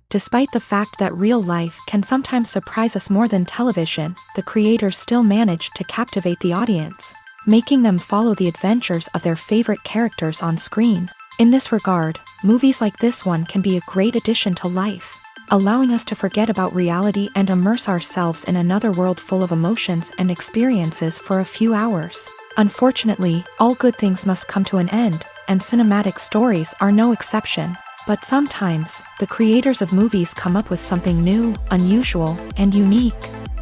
Despite the fact that real life can sometimes surprise us more than television, the creators still manage to captivate the audience, making them follow the adventures of their favorite characters on screen. In this regard, movies like this one can be a great addition to life, allowing us to forget about reality and immerse ourselves in another world full of emotions and experiences for a few hours. Unfortunately, all good things must come to an end, and cinematic stories are no exception. But sometimes, the creators of movies come up with something new, unusual, and unique.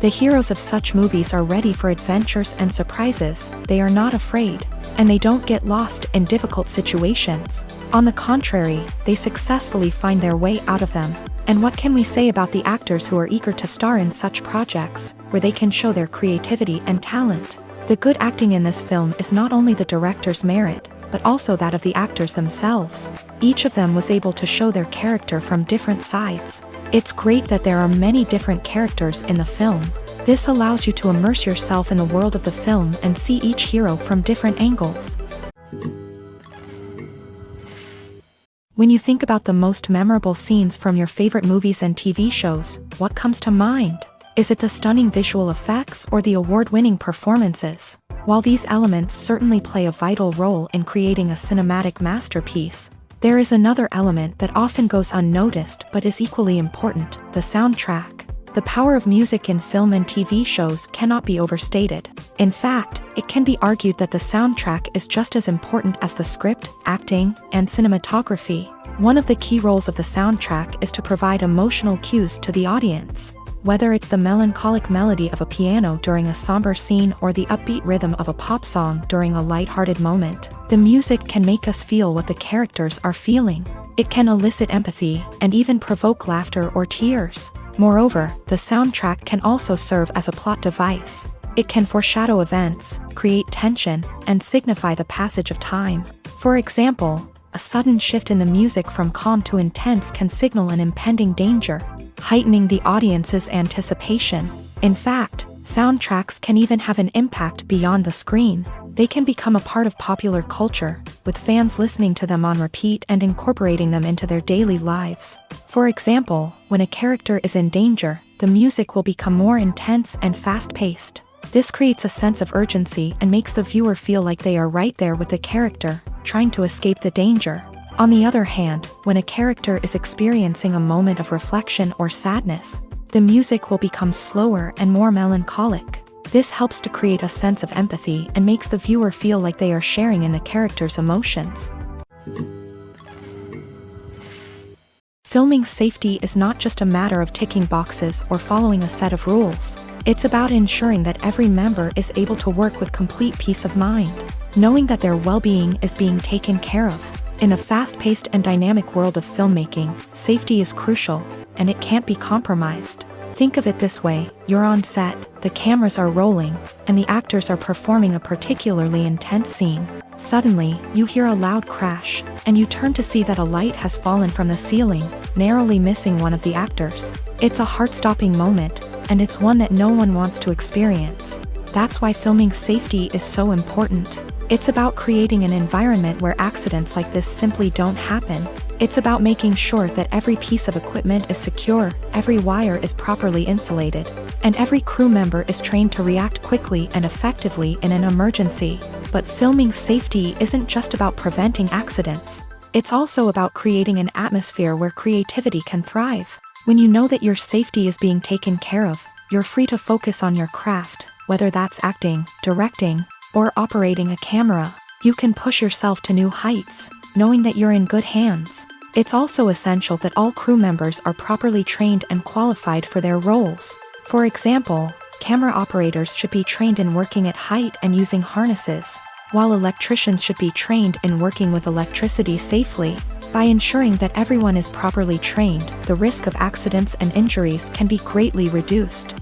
The heroes of such movies are ready for adventures and surprises, they are not afraid, and they don't get lost in difficult situations. On the contrary, they successfully find their way out of them. And what can we say about the actors who are eager to star in such projects, where they can show their creativity and talent? The good acting in this film is not only the director's merit, but also that of the actors themselves. Each of them was able to show their character from different sides. It's great that there are many different characters in the film. This allows you to immerse yourself in the world of the film and see each hero from different angles. When you think about the most memorable scenes from your favorite movies and TV shows, what comes to mind? Is it the stunning visual effects or the award-winning performances? While these elements certainly play a vital role in creating a cinematic masterpiece, there is another element that often goes unnoticed but is equally important: the soundtrack. The power of music in film and TV shows cannot be overstated. In fact, it can be argued that the soundtrack is just as important as the script, acting, and cinematography. One of the key roles of the soundtrack is to provide emotional cues to the audience. Whether it's the melancholic melody of a piano during a somber scene or the upbeat rhythm of a pop song during a lighthearted moment, the music can make us feel what the characters are feeling. It can elicit empathy and even provoke laughter or tears. Moreover, the soundtrack can also serve as a plot device. It can foreshadow events, create tension, and signify the passage of time. For example, a sudden shift in the music from calm to intense can signal an impending danger, heightening the audience's anticipation. In fact, soundtracks can even have an impact beyond the screen. They can become a part of popular culture, with fans listening to them on repeat and incorporating them into their daily lives. For example, when a character is in danger, the music will become more intense and fast-paced. This creates a sense of urgency and makes the viewer feel like they are right there with the character, trying to escape the danger. On the other hand, when a character is experiencing a moment of reflection or sadness, the music will become slower and more melancholic. This helps to create a sense of empathy and makes the viewer feel like they are sharing in the character's emotions. Filming safety is not just a matter of ticking boxes or following a set of rules. It's about ensuring that every member is able to work with complete peace of mind, knowing that their well-being is being taken care of. In a fast-paced and dynamic world of filmmaking, safety is crucial, and it can't be compromised. Think of it this way: you're on set, the cameras are rolling, and the actors are performing a particularly intense scene. Suddenly, you hear a loud crash, and you turn to see that a light has fallen from the ceiling, narrowly missing one of the actors. It's a heart-stopping moment, and it's one that no one wants to experience. That's why filming safety is so important. It's about creating an environment where accidents like this simply don't happen. It's about making sure that every piece of equipment is secure, every wire is properly insulated, and every crew member is trained to react quickly and effectively in an emergency. But filming safety isn't just about preventing accidents. It's also about creating an atmosphere where creativity can thrive. When you know that your safety is being taken care of, you're free to focus on your craft, whether that's acting, directing, or operating a camera. You can push yourself to new heights, knowing that you're in good hands. It's also essential that all crew members are properly trained and qualified for their roles. For example, camera operators should be trained in working at height and using harnesses, while electricians should be trained in working with electricity safely. By ensuring that everyone is properly trained, the risk of accidents and injuries can be greatly reduced.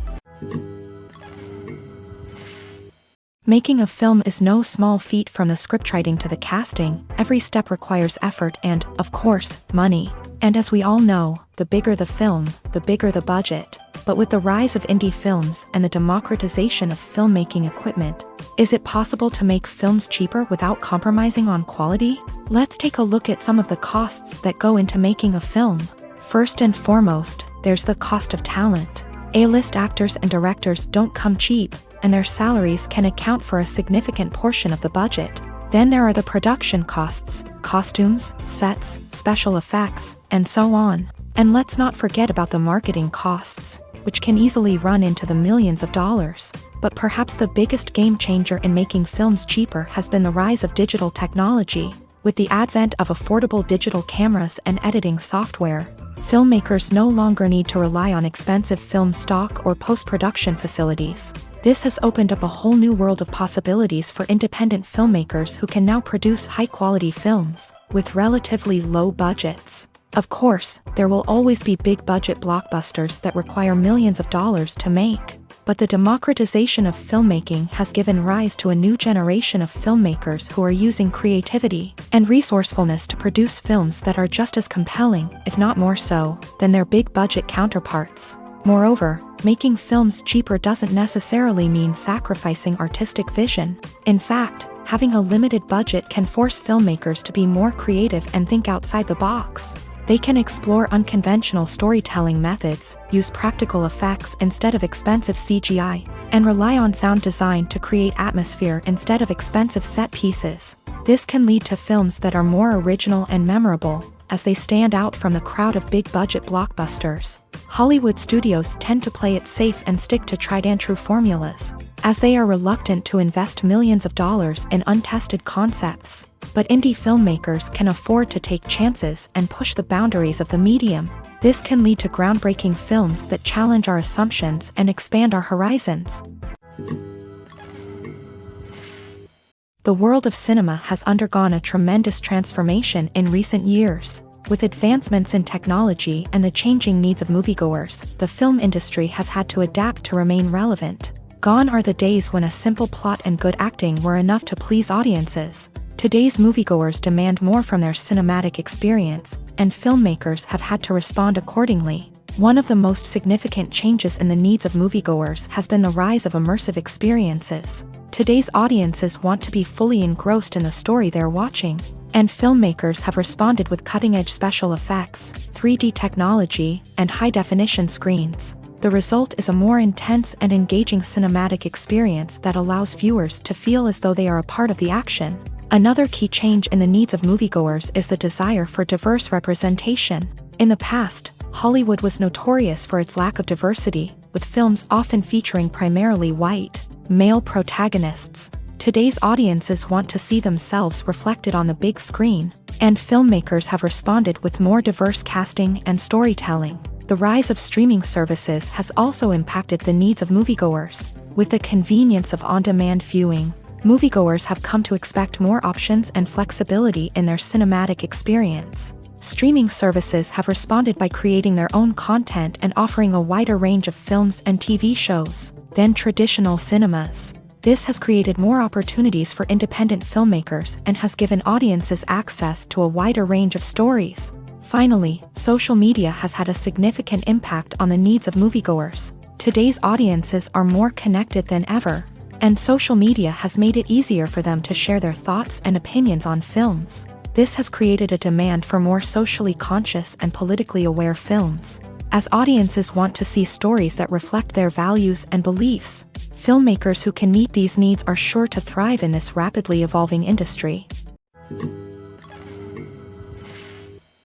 Making a film is no small feat. From the scriptwriting to the casting, every step requires effort and, of course, money. And as we all know, the bigger the film, the bigger the budget. But with the rise of indie films and the democratization of filmmaking equipment, is it possible to make films cheaper without compromising on quality? Let's take a look at some of the costs that go into making a film. First and foremost, there's the cost of talent. A-list actors and directors don't come cheap, and their salaries can account for a significant portion of the budget. Then there are the production costs, costumes, sets, special effects, and so on. And let's not forget about the marketing costs, which can easily run into the millions of dollars. But perhaps the biggest game changer in making films cheaper has been the rise of digital technology. With the advent of affordable digital cameras and editing software, filmmakers no longer need to rely on expensive film stock or post-production facilities. This has opened up a whole new world of possibilities for independent filmmakers who can now produce high-quality films with relatively low budgets. Of course, there will always be big-budget blockbusters that require millions of dollars to make. But the democratization of filmmaking has given rise to a new generation of filmmakers who are using creativity and resourcefulness to produce films that are just as compelling, if not more so, than their big-budget counterparts. Moreover, making films cheaper doesn't necessarily mean sacrificing artistic vision. In fact, having a limited budget can force filmmakers to be more creative and think outside the box. They can explore unconventional storytelling methods, use practical effects instead of expensive CGI, and rely on sound design to create atmosphere instead of expensive set pieces. This can lead to films that are more original and memorable, as they stand out from the crowd of big-budget blockbusters. Hollywood studios tend to play it safe and stick to tried-and-true formulas, as they are reluctant to invest millions of dollars in untested concepts. But indie filmmakers can afford to take chances and push the boundaries of the medium. This can lead to groundbreaking films that challenge our assumptions and expand our horizons. The world of cinema has undergone a tremendous transformation in recent years. With advancements in technology and the changing needs of moviegoers, the film industry has had to adapt to remain relevant. Gone are the days when a simple plot and good acting were enough to please audiences. Today's moviegoers demand more from their cinematic experience, and filmmakers have had to respond accordingly. One of the most significant changes in the needs of moviegoers has been the rise of immersive experiences. Today's audiences want to be fully engrossed in the story they're watching, and filmmakers have responded with cutting-edge special effects, 3D technology, and high-definition screens. The result is a more intense and engaging cinematic experience that allows viewers to feel as though they are a part of the action. Another key change in the needs of moviegoers is the desire for diverse representation. In the past, Hollywood was notorious for its lack of diversity, with films often featuring primarily white, male protagonists. Today's audiences want to see themselves reflected on the big screen, and filmmakers have responded with more diverse casting and storytelling. The rise of streaming services has also impacted the needs of moviegoers. With the convenience of on-demand viewing, moviegoers have come to expect more options and flexibility in their cinematic experience. Streaming services have responded by creating their own content and offering a wider range of films and TV shows than traditional cinemas. This has created more opportunities for independent filmmakers and has given audiences access to a wider range of stories. Finally, social media has had a significant impact on the needs of moviegoers. Today's audiences are more connected than ever, and social media has made it easier for them to share their thoughts and opinions on films. This has created a demand for more socially conscious and politically aware films. As audiences want to see stories that reflect their values and beliefs, filmmakers who can meet these needs are sure to thrive in this rapidly evolving industry.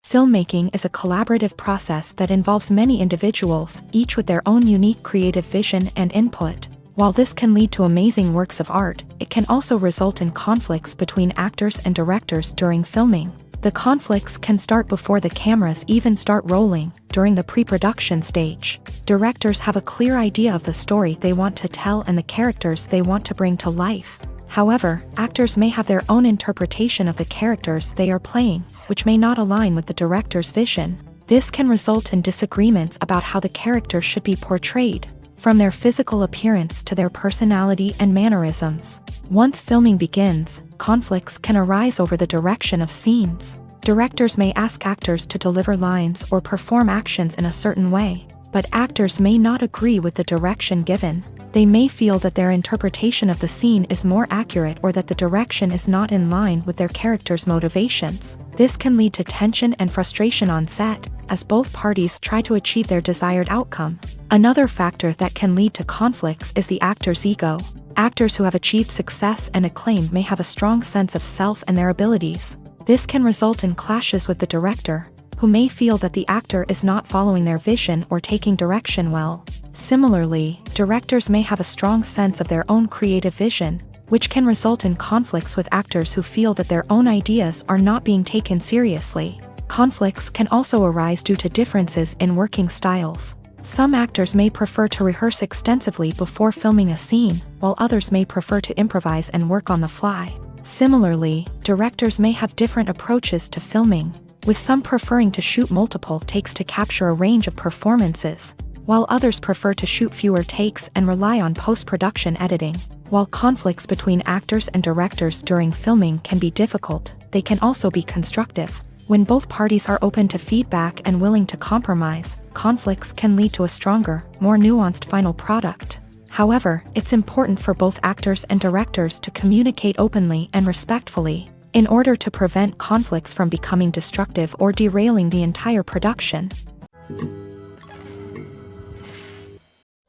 Filmmaking is a collaborative process that involves many individuals, each with their own unique creative vision and input. While this can lead to amazing works of art, it can also result in conflicts between actors and directors during filming. The conflicts can start before the cameras even start rolling, during the pre-production stage. Directors have a clear idea of the story they want to tell and the characters they want to bring to life. However, actors may have their own interpretation of the characters they are playing, which may not align with the director's vision. This can result in disagreements about how the character should be portrayed, from their physical appearance to their personality and mannerisms. Once filming begins, conflicts can arise over the direction of scenes. Directors may ask actors to deliver lines or perform actions in a certain way, but actors may not agree with the direction given. They may feel that their interpretation of the scene is more accurate or that the direction is not in line with their character's motivations. This can lead to tension and frustration on set, as both parties try to achieve their desired outcome. Another factor that can lead to conflicts is the actor's ego. Actors who have achieved success and acclaim may have a strong sense of self and their abilities. This can result in clashes with the director, who may feel that the actor is not following their vision or taking direction well. Similarly, directors may have a strong sense of their own creative vision, which can result in conflicts with actors who feel that their own ideas are not being taken seriously. Conflicts can also arise due to differences in working styles. Some actors may prefer to rehearse extensively before filming a scene, while others may prefer to improvise and work on the fly. Similarly, directors may have different approaches to filming, with some preferring to shoot multiple takes to capture a range of performances, while others prefer to shoot fewer takes and rely on post-production editing. While conflicts between actors and directors during filming can be difficult, they can also be constructive. When both parties are open to feedback and willing to compromise, conflicts can lead to a stronger, more nuanced final product. However, it's important for both actors and directors to communicate openly and respectfully, in order to prevent conflicts from becoming destructive or derailing the entire production.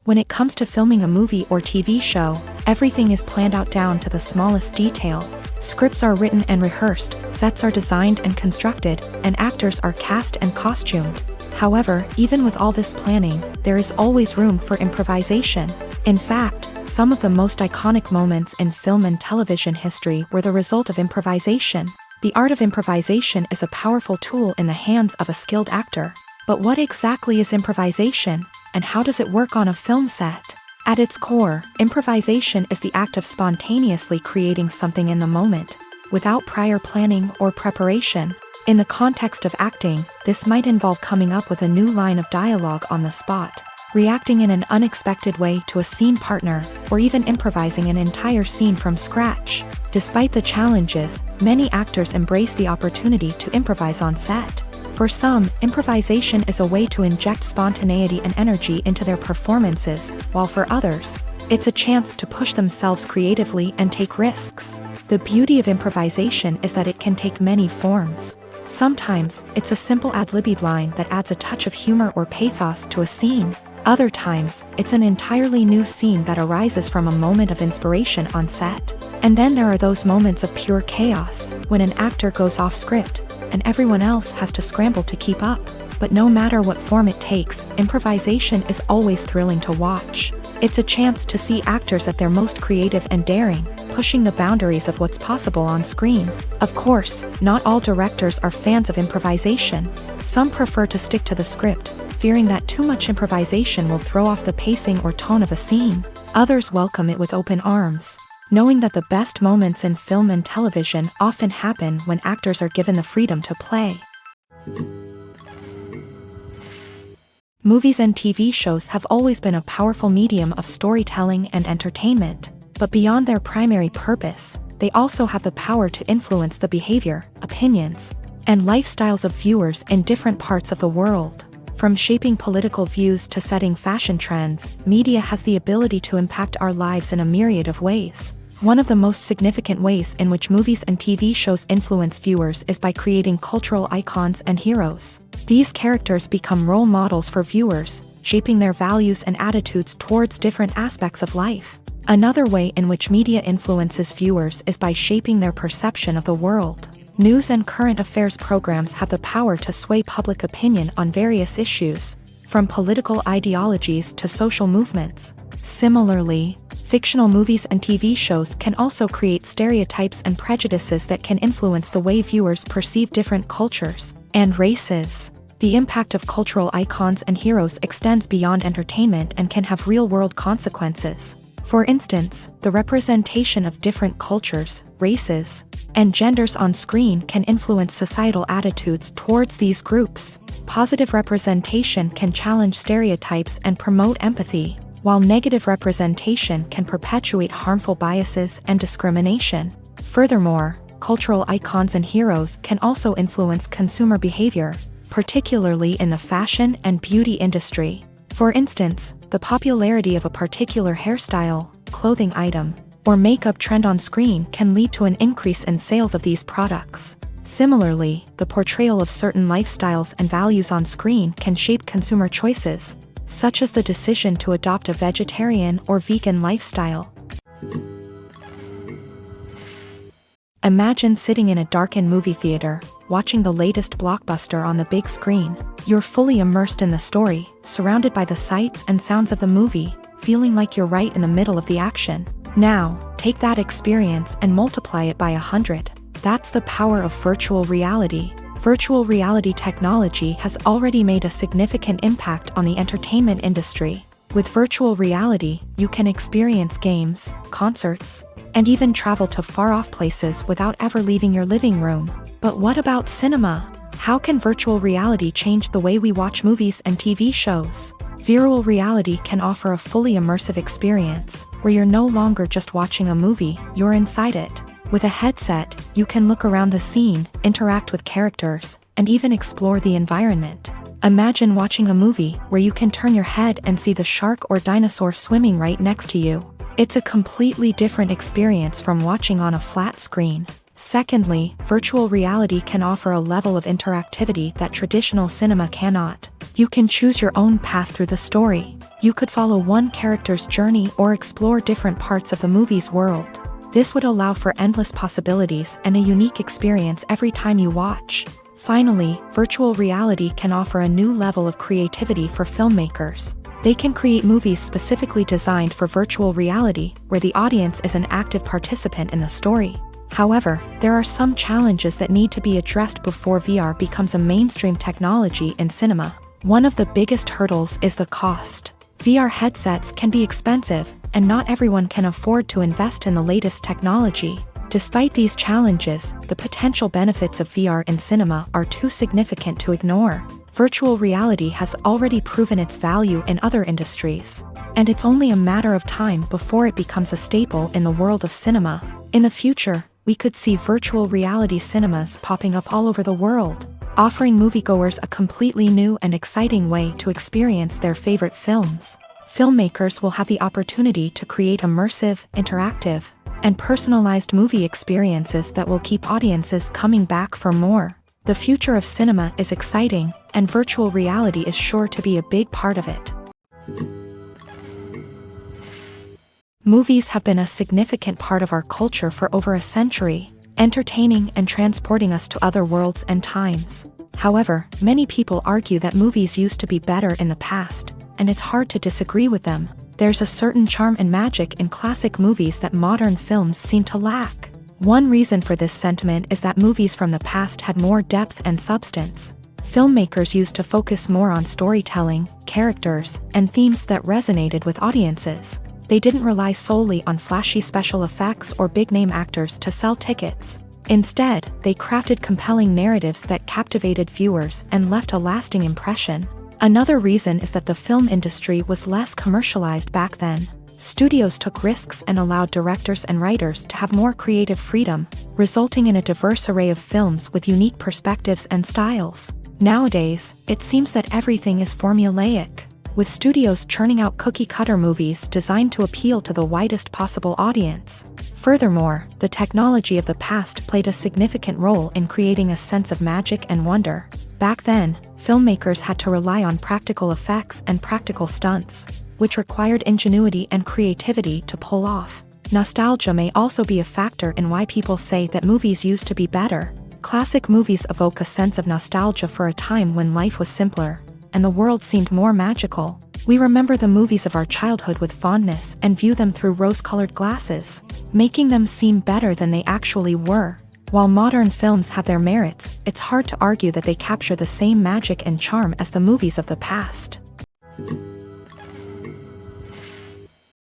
When it comes to filming a movie or TV show, everything is planned out down to the smallest detail. Scripts are written and rehearsed, sets are designed and constructed, and actors are cast and costumed. However, even with all this planning, there is always room for improvisation. In fact, some of the most iconic moments in film and television history were the result of improvisation. The art of improvisation is a powerful tool in the hands of a skilled actor. But what exactly is improvisation, and how does it work on a film set? At its core, improvisation is the act of spontaneously creating something in the moment, without prior planning or preparation. In the context of acting, this might involve coming up with a new line of dialogue on the spot, reacting in an unexpected way to a scene partner, or even improvising an entire scene from scratch. Despite the challenges, many actors embrace the opportunity to improvise on set. For some, improvisation is a way to inject spontaneity and energy into their performances, while for others, it's a chance to push themselves creatively and take risks. The beauty of improvisation is that it can take many forms. Sometimes, it's a simple ad-libbed line that adds a touch of humor or pathos to a scene. Other times, it's an entirely new scene that arises from a moment of inspiration on set. And then there are those moments of pure chaos, when an actor goes off script, and everyone else has to scramble to keep up. But no matter what form it takes, improvisation is always thrilling to watch. It's a chance to see actors at their most creative and daring, pushing the boundaries of what's possible on screen. Of course, not all directors are fans of improvisation. Some prefer to stick to the script, fearing that too much improvisation will throw off the pacing or tone of a scene. Others welcome it with open arms, knowing that the best moments in film and television often happen when actors are given the freedom to play. Movies and TV shows have always been a powerful medium of storytelling and entertainment, but beyond their primary purpose, they also have the power to influence the behavior, opinions, and lifestyles of viewers in different parts of the world. From shaping political views to setting fashion trends, media has the ability to impact our lives in a myriad of ways. One of the most significant ways in which movies and TV shows influence viewers is by creating cultural icons and heroes. These characters become role models for viewers, shaping their values and attitudes towards different aspects of life. Another way in which media influences viewers is by shaping their perception of the world. News and current affairs programs have the power to sway public opinion on various issues, from political ideologies to social movements. Similarly, fictional movies and TV shows can also create stereotypes and prejudices that can influence the way viewers perceive different cultures and races. The impact of cultural icons and heroes extends beyond entertainment and can have real-world consequences. For instance, the representation of different cultures, races, and genders on screen can influence societal attitudes towards these groups. Positive representation can challenge stereotypes and promote empathy, while negative representation can perpetuate harmful biases and discrimination. Furthermore, cultural icons and heroes can also influence consumer behavior, particularly in the fashion and beauty industry. For instance, the popularity of a particular hairstyle, clothing item, or makeup trend on screen can lead to an increase in sales of these products. Similarly, the portrayal of certain lifestyles and values on screen can shape consumer choices, such as the decision to adopt a vegetarian or vegan lifestyle. Imagine sitting in a darkened movie theater, watching the latest blockbuster on the big screen. You're fully immersed in the story, surrounded by the sights and sounds of the movie, feeling like you're right in the middle of the action. Now, take that experience and multiply it by 100. That's the power of virtual reality. Virtual reality technology has already made a significant impact on the entertainment industry. With virtual reality, you can experience games, concerts, and even travel to far-off places without ever leaving your living room. But what about cinema? How can virtual reality change the way we watch movies and TV shows? Virtual reality can offer a fully immersive experience, where you're no longer just watching a movie, you're inside it. With a headset, you can look around the scene, interact with characters, and even explore the environment. Imagine watching a movie where you can turn your head and see the shark or dinosaur swimming right next to you. It's a completely different experience from watching on a flat screen. Secondly, virtual reality can offer a level of interactivity that traditional cinema cannot. You can choose your own path through the story. You could follow one character's journey or explore different parts of the movie's world. This would allow for endless possibilities and a unique experience every time you watch. Finally, virtual reality can offer a new level of creativity for filmmakers. They can create movies specifically designed for virtual reality, where the audience is an active participant in the story. However, there are some challenges that need to be addressed before VR becomes a mainstream technology in cinema. One of the biggest hurdles is the cost. VR headsets can be expensive, and not everyone can afford to invest in the latest technology. Despite these challenges, the potential benefits of VR in cinema are too significant to ignore. Virtual reality has already proven its value in other industries, and it's only a matter of time before it becomes a staple in the world of cinema. In the future, we could see virtual reality cinemas popping up all over the world, offering moviegoers a completely new and exciting way to experience their favorite films. Filmmakers will have the opportunity to create immersive, interactive, and personalized movie experiences that will keep audiences coming back for more. The future of cinema is exciting, and virtual reality is sure to be a big part of it. Movies have been a significant part of our culture for over a century, entertaining and transporting us to other worlds and times. However, many people argue that movies used to be better in the past, and it's hard to disagree with them. There's a certain charm and magic in classic movies that modern films seem to lack. One reason for this sentiment is that movies from the past had more depth and substance. Filmmakers used to focus more on storytelling, characters, and themes that resonated with audiences. They didn't rely solely on flashy special effects or big-name actors to sell tickets. Instead, they crafted compelling narratives that captivated viewers and left a lasting impression. Another reason is that the film industry was less commercialized back then. Studios took risks and allowed directors and writers to have more creative freedom, resulting in a diverse array of films with unique perspectives and styles. Nowadays, it seems that everything is formulaic, with studios churning out cookie-cutter movies designed to appeal to the widest possible audience. Furthermore, the technology of the past played a significant role in creating a sense of magic and wonder. Back then, filmmakers had to rely on practical effects and practical stunts, which required ingenuity and creativity to pull off. Nostalgia may also be a factor in why people say that movies used to be better. Classic movies evoke a sense of nostalgia for a time when life was simpler, and the world seemed more magical. We remember the movies of our childhood with fondness and view them through rose-colored glasses, making them seem better than they actually were. While modern films have their merits, it's hard to argue that they capture the same magic and charm as the movies of the past.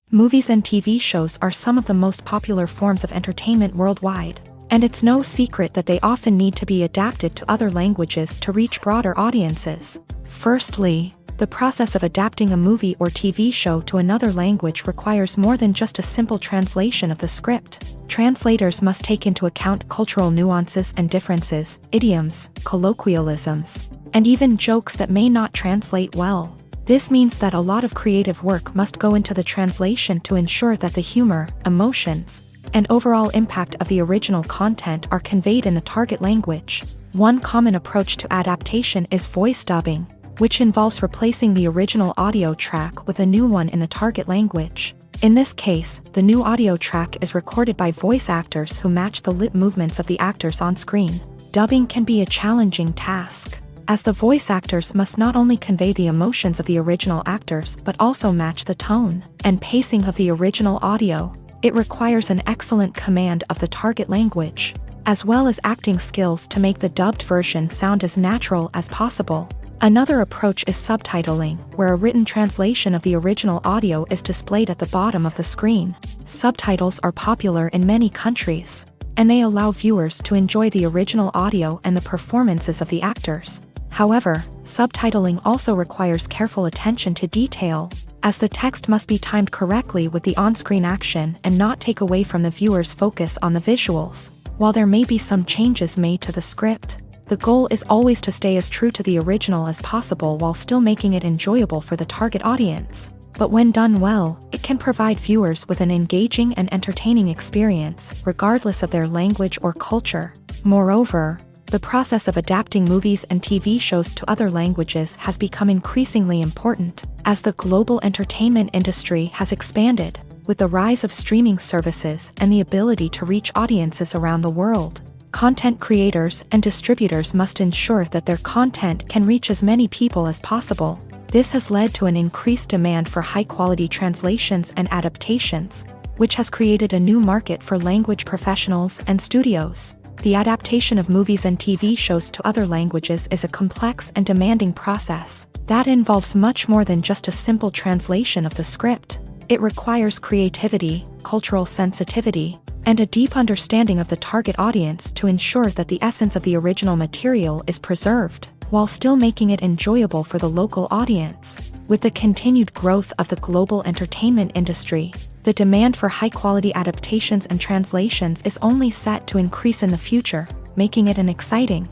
Movies and TV shows are some of the most popular forms of entertainment worldwide, and it's no secret that they often need to be adapted to other languages to reach broader audiences. Firstly, the process of adapting a movie or TV show to another language requires more than just a simple translation of the script. Translators must take into account cultural nuances and differences, idioms, colloquialisms, and even jokes that may not translate well. This means that a lot of creative work must go into the translation to ensure that the humor, emotions, and overall impact of the original content are conveyed in the target language. One common approach to adaptation is voice dubbing, which involves replacing the original audio track with a new one in the target language. In this case, the new audio track is recorded by voice actors who match the lip movements of the actors on screen. Dubbing can be a challenging task, as the voice actors must not only convey the emotions of the original actors but also match the tone and pacing of the original audio. It requires an excellent command of the target language, as well as acting skills to make the dubbed version sound as natural as possible. Another approach is subtitling, where a written translation of the original audio is displayed at the bottom of the screen. Subtitles are popular in many countries, and they allow viewers to enjoy the original audio and the performances of the actors. However, subtitling also requires careful attention to detail, as the text must be timed correctly with the on-screen action and not take away from the viewer's focus on the visuals. While there may be some changes made to the script, the goal is always to stay as true to the original as possible while still making it enjoyable for the target audience. But when done well, it can provide viewers with an engaging and entertaining experience, regardless of their language or culture. Moreover, the process of adapting movies and TV shows to other languages has become increasingly important, as the global entertainment industry has expanded, with the rise of streaming services and the ability to reach audiences around the world. Content creators and distributors must ensure that their content can reach as many people as possible. This has led to an increased demand for high-quality translations and adaptations, which has created a new market for language professionals and studios. The adaptation of movies and TV shows to other languages is a complex and demanding process that involves much more than just a simple translation of the script. It requires creativity, cultural sensitivity, and a deep understanding of the target audience to ensure that the essence of the original material is preserved, while still making it enjoyable for the local audience. With the continued growth of the global entertainment industry, the demand for high-quality adaptations and translations is only set to increase in the future, making it an exciting.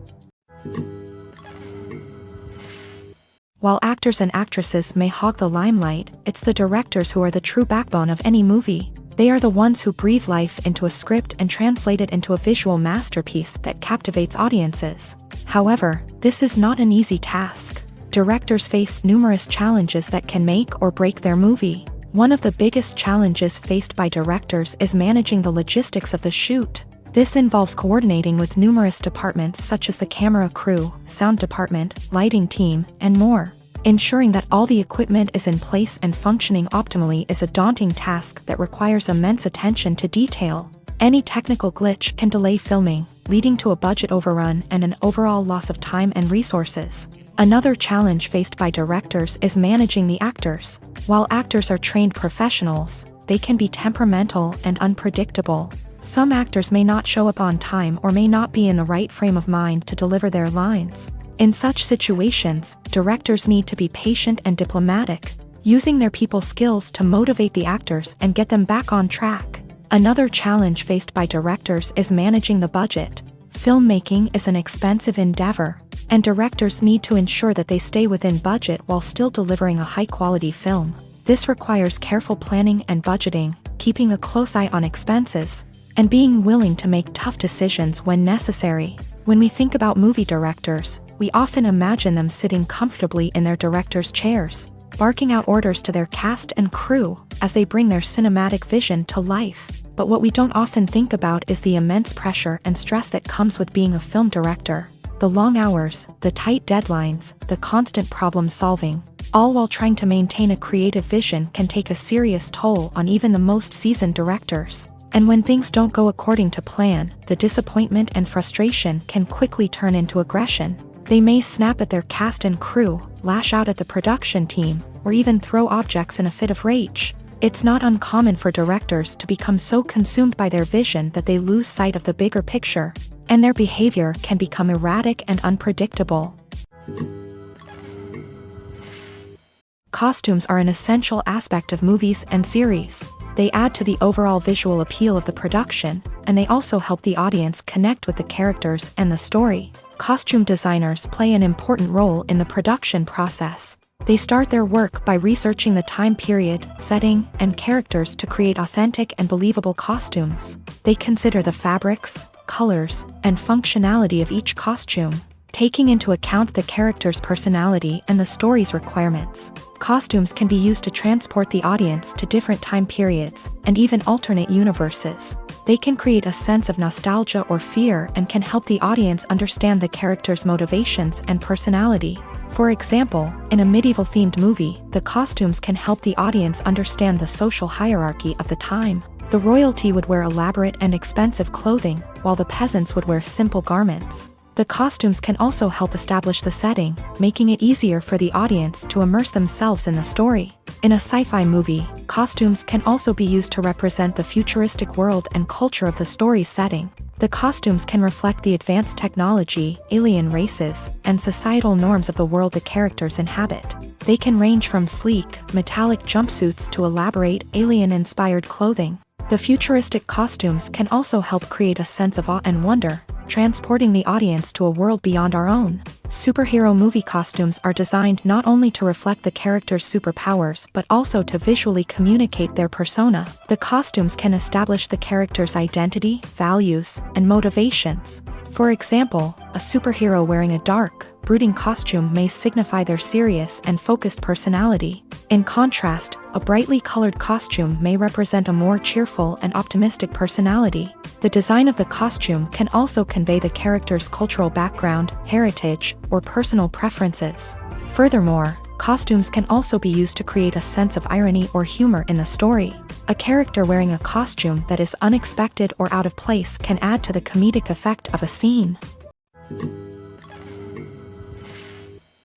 While actors and actresses may hog the limelight, it's the directors who are the true backbone of any movie. They are the ones who breathe life into a script and translate it into a visual masterpiece that captivates audiences. However, this is not an easy task. Directors face numerous challenges that can make or break their movie. One of the biggest challenges faced by directors is managing the logistics of the shoot. This involves coordinating with numerous departments such as the camera crew, sound department, lighting team, and more. Ensuring that all the equipment is in place and functioning optimally is a daunting task that requires immense attention to detail. Any technical glitch can delay filming, leading to a budget overrun and an overall loss of time and resources. Another challenge faced by directors is managing the actors. While actors are trained professionals, they can be temperamental and unpredictable. Some actors may not show up on time or may not be in the right frame of mind to deliver their lines. In such situations, directors need to be patient and diplomatic, using their people skills to motivate the actors and get them back on track. Another challenge faced by directors is managing the budget. Filmmaking is an expensive endeavor, and directors need to ensure that they stay within budget while still delivering a high-quality film. This requires careful planning and budgeting, keeping a close eye on expenses, and being willing to make tough decisions when necessary. When we think about movie directors, we often imagine them sitting comfortably in their director's chairs, barking out orders to their cast and crew as they bring their cinematic vision to life. But what we don't often think about is the immense pressure and stress that comes with being a film director. The long hours, the tight deadlines, the constant problem solving, all while trying to maintain a creative vision can take a serious toll on even the most seasoned directors. And when things don't go according to plan, the disappointment and frustration can quickly turn into aggression. They may snap at their cast and crew, lash out at the production team, or even throw objects in a fit of rage. It's not uncommon for directors to become so consumed by their vision that they lose sight of the bigger picture, and their behavior can become erratic and unpredictable. Costumes are an essential aspect of movies and series. They add to the overall visual appeal of the production, and they also help the audience connect with the characters and the story. Costume designers play an important role in the production process. They start their work by researching the time period, setting, and characters to create authentic and believable costumes. They consider the fabrics, colors, and functionality of each costume, taking into account the character's personality and the story's requirements. Costumes can be used to transport the audience to different time periods and even alternate universes. They can create a sense of nostalgia or fear and can help the audience understand the character's motivations and personality. For example, in a medieval-themed movie, the costumes can help the audience understand the social hierarchy of the time. The royalty would wear elaborate and expensive clothing, while the peasants would wear simple garments. The costumes can also help establish the setting, making it easier for the audience to immerse themselves in the story. In a sci-fi movie, costumes can also be used to represent the futuristic world and culture of the story's setting. The costumes can reflect the advanced technology, alien races, and societal norms of the world the characters inhabit. They can range from sleek, metallic jumpsuits to elaborate, alien-inspired clothing. The futuristic costumes can also help create a sense of awe and wonder, transporting the audience to a world beyond our own. Superhero movie costumes are designed not only to reflect the character's superpowers but also to visually communicate their persona. The costumes can establish the character's identity, values, and motivations. For example, a superhero wearing a dark, brooding costume may signify their serious and focused personality. In contrast, a brightly colored costume may represent a more cheerful and optimistic personality. The design of the costume can also convey the character's cultural background, heritage, or personal preferences. Furthermore, costumes can also be used to create a sense of irony or humor in the story. A character wearing a costume that is unexpected or out of place can add to the comedic effect of a scene.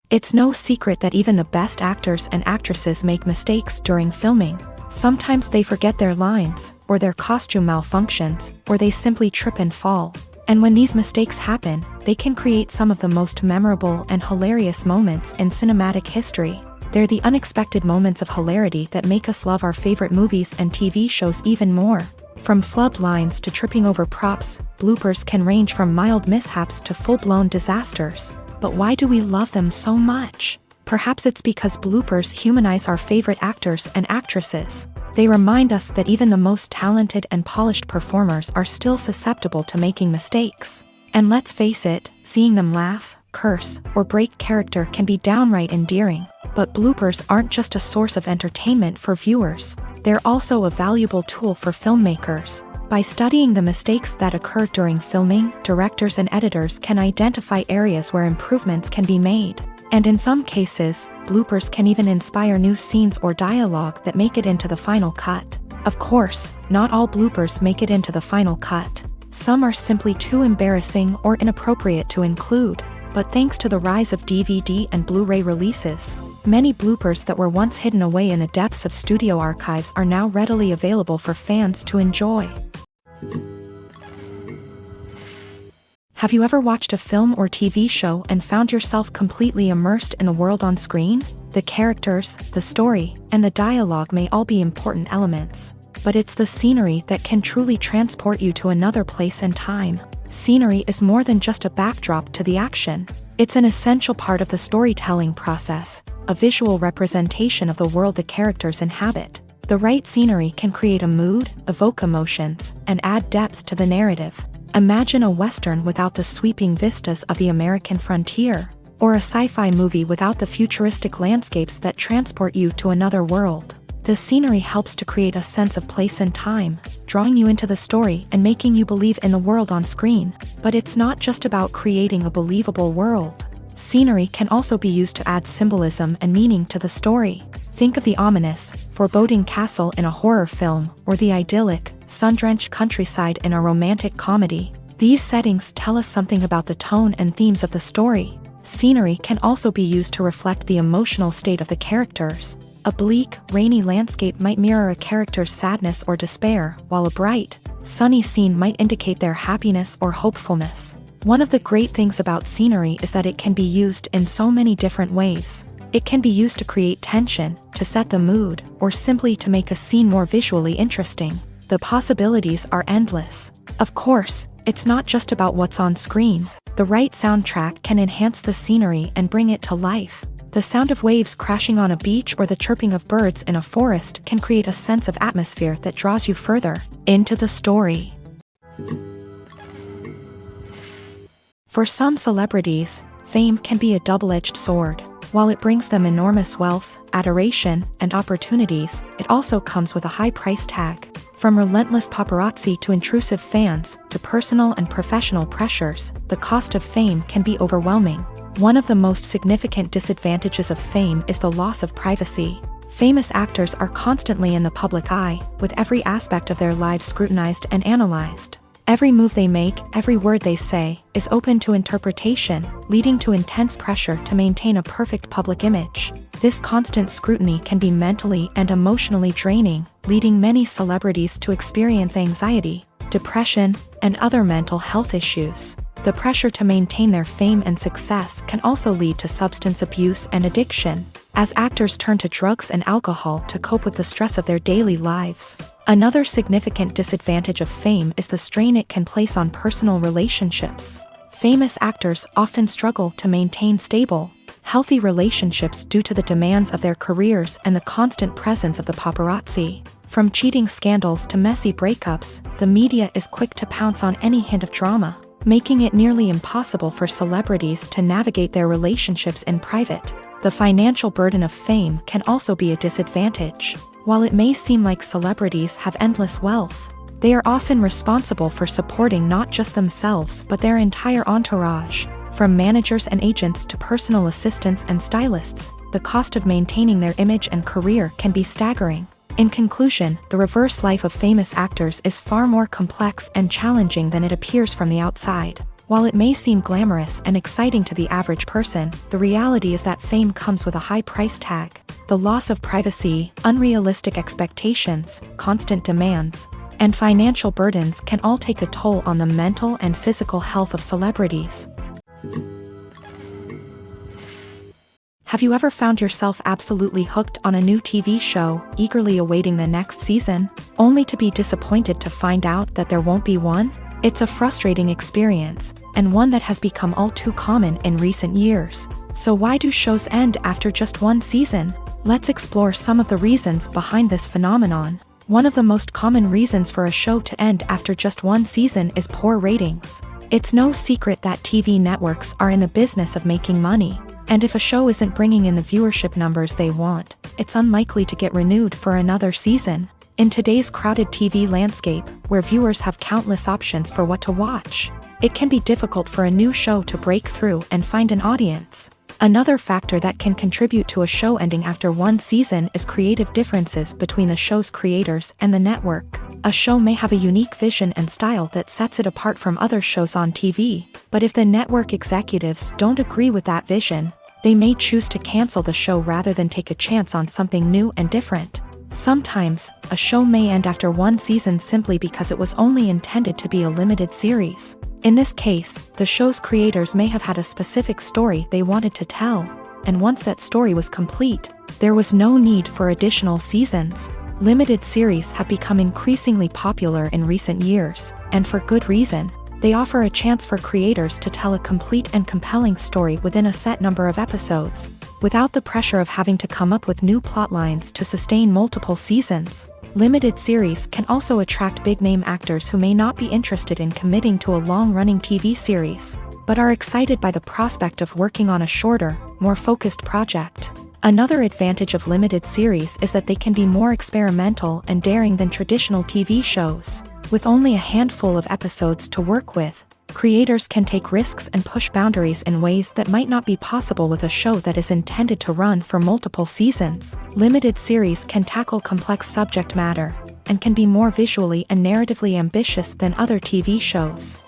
It's no secret that even the best actors and actresses make mistakes during filming. Sometimes they forget their lines, or their costume malfunctions, or they simply trip and fall. And when these mistakes happen, they can create some of the most memorable and hilarious moments in cinematic history. They're the unexpected moments of hilarity that make us love our favorite movies and TV shows even more. From flubbed lines to tripping over props, bloopers can range from mild mishaps to full-blown disasters. But why do we love them so much? Perhaps it's because bloopers humanize our favorite actors and actresses. They remind us that even the most talented and polished performers are still susceptible to making mistakes. And let's face it, seeing them laugh, curse, or break character can be downright endearing. But bloopers aren't just a source of entertainment for viewers. They're also a valuable tool for filmmakers. By studying the mistakes that occur during filming, directors and editors can identify areas where improvements can be made. And in some cases, bloopers can even inspire new scenes or dialogue that make it into the final cut. Of course, not all bloopers make it into the final cut. Some are simply too embarrassing or inappropriate to include. But thanks to the rise of DVD and Blu-ray releases, many bloopers that were once hidden away in the depths of studio archives are now readily available for fans to enjoy. Have you ever watched a film or TV show and found yourself completely immersed in the world on screen? The characters, the story, and the dialogue may all be important elements, but it's the scenery that can truly transport you to another place and time. Scenery is more than just a backdrop to the action. It's an essential part of the storytelling process, a visual representation of the world the characters inhabit. The right scenery can create a mood, evoke emotions, and add depth to the narrative. Imagine a Western without the sweeping vistas of the American frontier, or a sci-fi movie without the futuristic landscapes that transport you to another world. The scenery helps to create a sense of place and time, drawing you into the story and making you believe in the world on screen. But it's not just about creating a believable world. Scenery can also be used to add symbolism and meaning to the story. Think of the ominous, foreboding castle in a horror film, or the idyllic, sun-drenched countryside in a romantic comedy. These settings tell us something about the tone and themes of the story. Scenery can also be used to reflect the emotional state of the characters. A bleak, rainy landscape might mirror a character's sadness or despair, while a bright, sunny scene might indicate their happiness or hopefulness. One of the great things about scenery is that it can be used in so many different ways. It can be used to create tension, to set the mood, or simply to make a scene more visually interesting. The possibilities are endless. Of course, it's not just about what's on screen. The right soundtrack can enhance the scenery and bring it to life. The sound of waves crashing on a beach or the chirping of birds in a forest can create a sense of atmosphere that draws you further into the story. For some celebrities, fame can be a double-edged sword. While it brings them enormous wealth, adoration, and opportunities, it also comes with a high price tag. From relentless paparazzi to intrusive fans, to personal and professional pressures, the cost of fame can be overwhelming. One of the most significant disadvantages of fame is the loss of privacy. Famous actors are constantly in the public eye, with every aspect of their lives scrutinized and analyzed. Every move they make, every word they say, is open to interpretation, leading to intense pressure to maintain a perfect public image. This constant scrutiny can be mentally and emotionally draining, leading many celebrities to experience anxiety, depression, and other mental health issues. The pressure to maintain their fame and success can also lead to substance abuse and addiction, as actors turn to drugs and alcohol to cope with the stress of their daily lives. Another significant disadvantage of fame is the strain it can place on personal relationships. Famous actors often struggle to maintain stable, healthy relationships due to the demands of their careers and the constant presence of the paparazzi. From cheating scandals to messy breakups, the media is quick to pounce on any hint of drama, making it nearly impossible for celebrities to navigate their relationships in private. The financial burden of fame can also be a disadvantage. While it may seem like celebrities have endless wealth, they are often responsible for supporting not just themselves but their entire entourage. From managers and agents to personal assistants and stylists, the cost of maintaining their image and career can be staggering. In conclusion, the reverse life of famous actors is far more complex and challenging than it appears from the outside. While it may seem glamorous and exciting to the average person, the reality is that fame comes with a high price tag. The loss of privacy, unrealistic expectations, constant demands, and financial burdens can all take a toll on the mental and physical health of celebrities. Have you ever found yourself absolutely hooked on a new TV show, eagerly awaiting the next season, only to be disappointed to find out that there won't be one? It's a frustrating experience, and one that has become all too common in recent years. So why do shows end after just one season? Let's explore some of the reasons behind this phenomenon. One of the most common reasons for a show to end after just one season is poor ratings. It's no secret that TV networks are in the business of making money. And if a show isn't bringing in the viewership numbers they want, it's unlikely to get renewed for another season. In today's crowded TV landscape, where viewers have countless options for what to watch, it can be difficult for a new show to break through and find an audience. Another factor that can contribute to a show ending after one season is creative differences between the show's creators and the network. A show may have a unique vision and style that sets it apart from other shows on TV, but if the network executives don't agree with that vision, they may choose to cancel the show rather than take a chance on something new and different. Sometimes, a show may end after one season simply because it was only intended to be a limited series. In this case, the show's creators may have had a specific story they wanted to tell, and once that story was complete, there was no need for additional seasons. Limited series have become increasingly popular in recent years, and for good reason. They offer a chance for creators to tell a complete and compelling story within a set number of episodes, without the pressure of having to come up with new plotlines to sustain multiple seasons. Limited series can also attract big-name actors who may not be interested in committing to a long-running TV series, but are excited by the prospect of working on a shorter, more focused project. Another advantage of limited series is that they can be more experimental and daring than traditional TV shows. With only a handful of episodes to work with, creators can take risks and push boundaries in ways that might not be possible with a show that is intended to run for multiple seasons. Limited series can tackle complex subject matter, and can be more visually and narratively ambitious than other TV shows.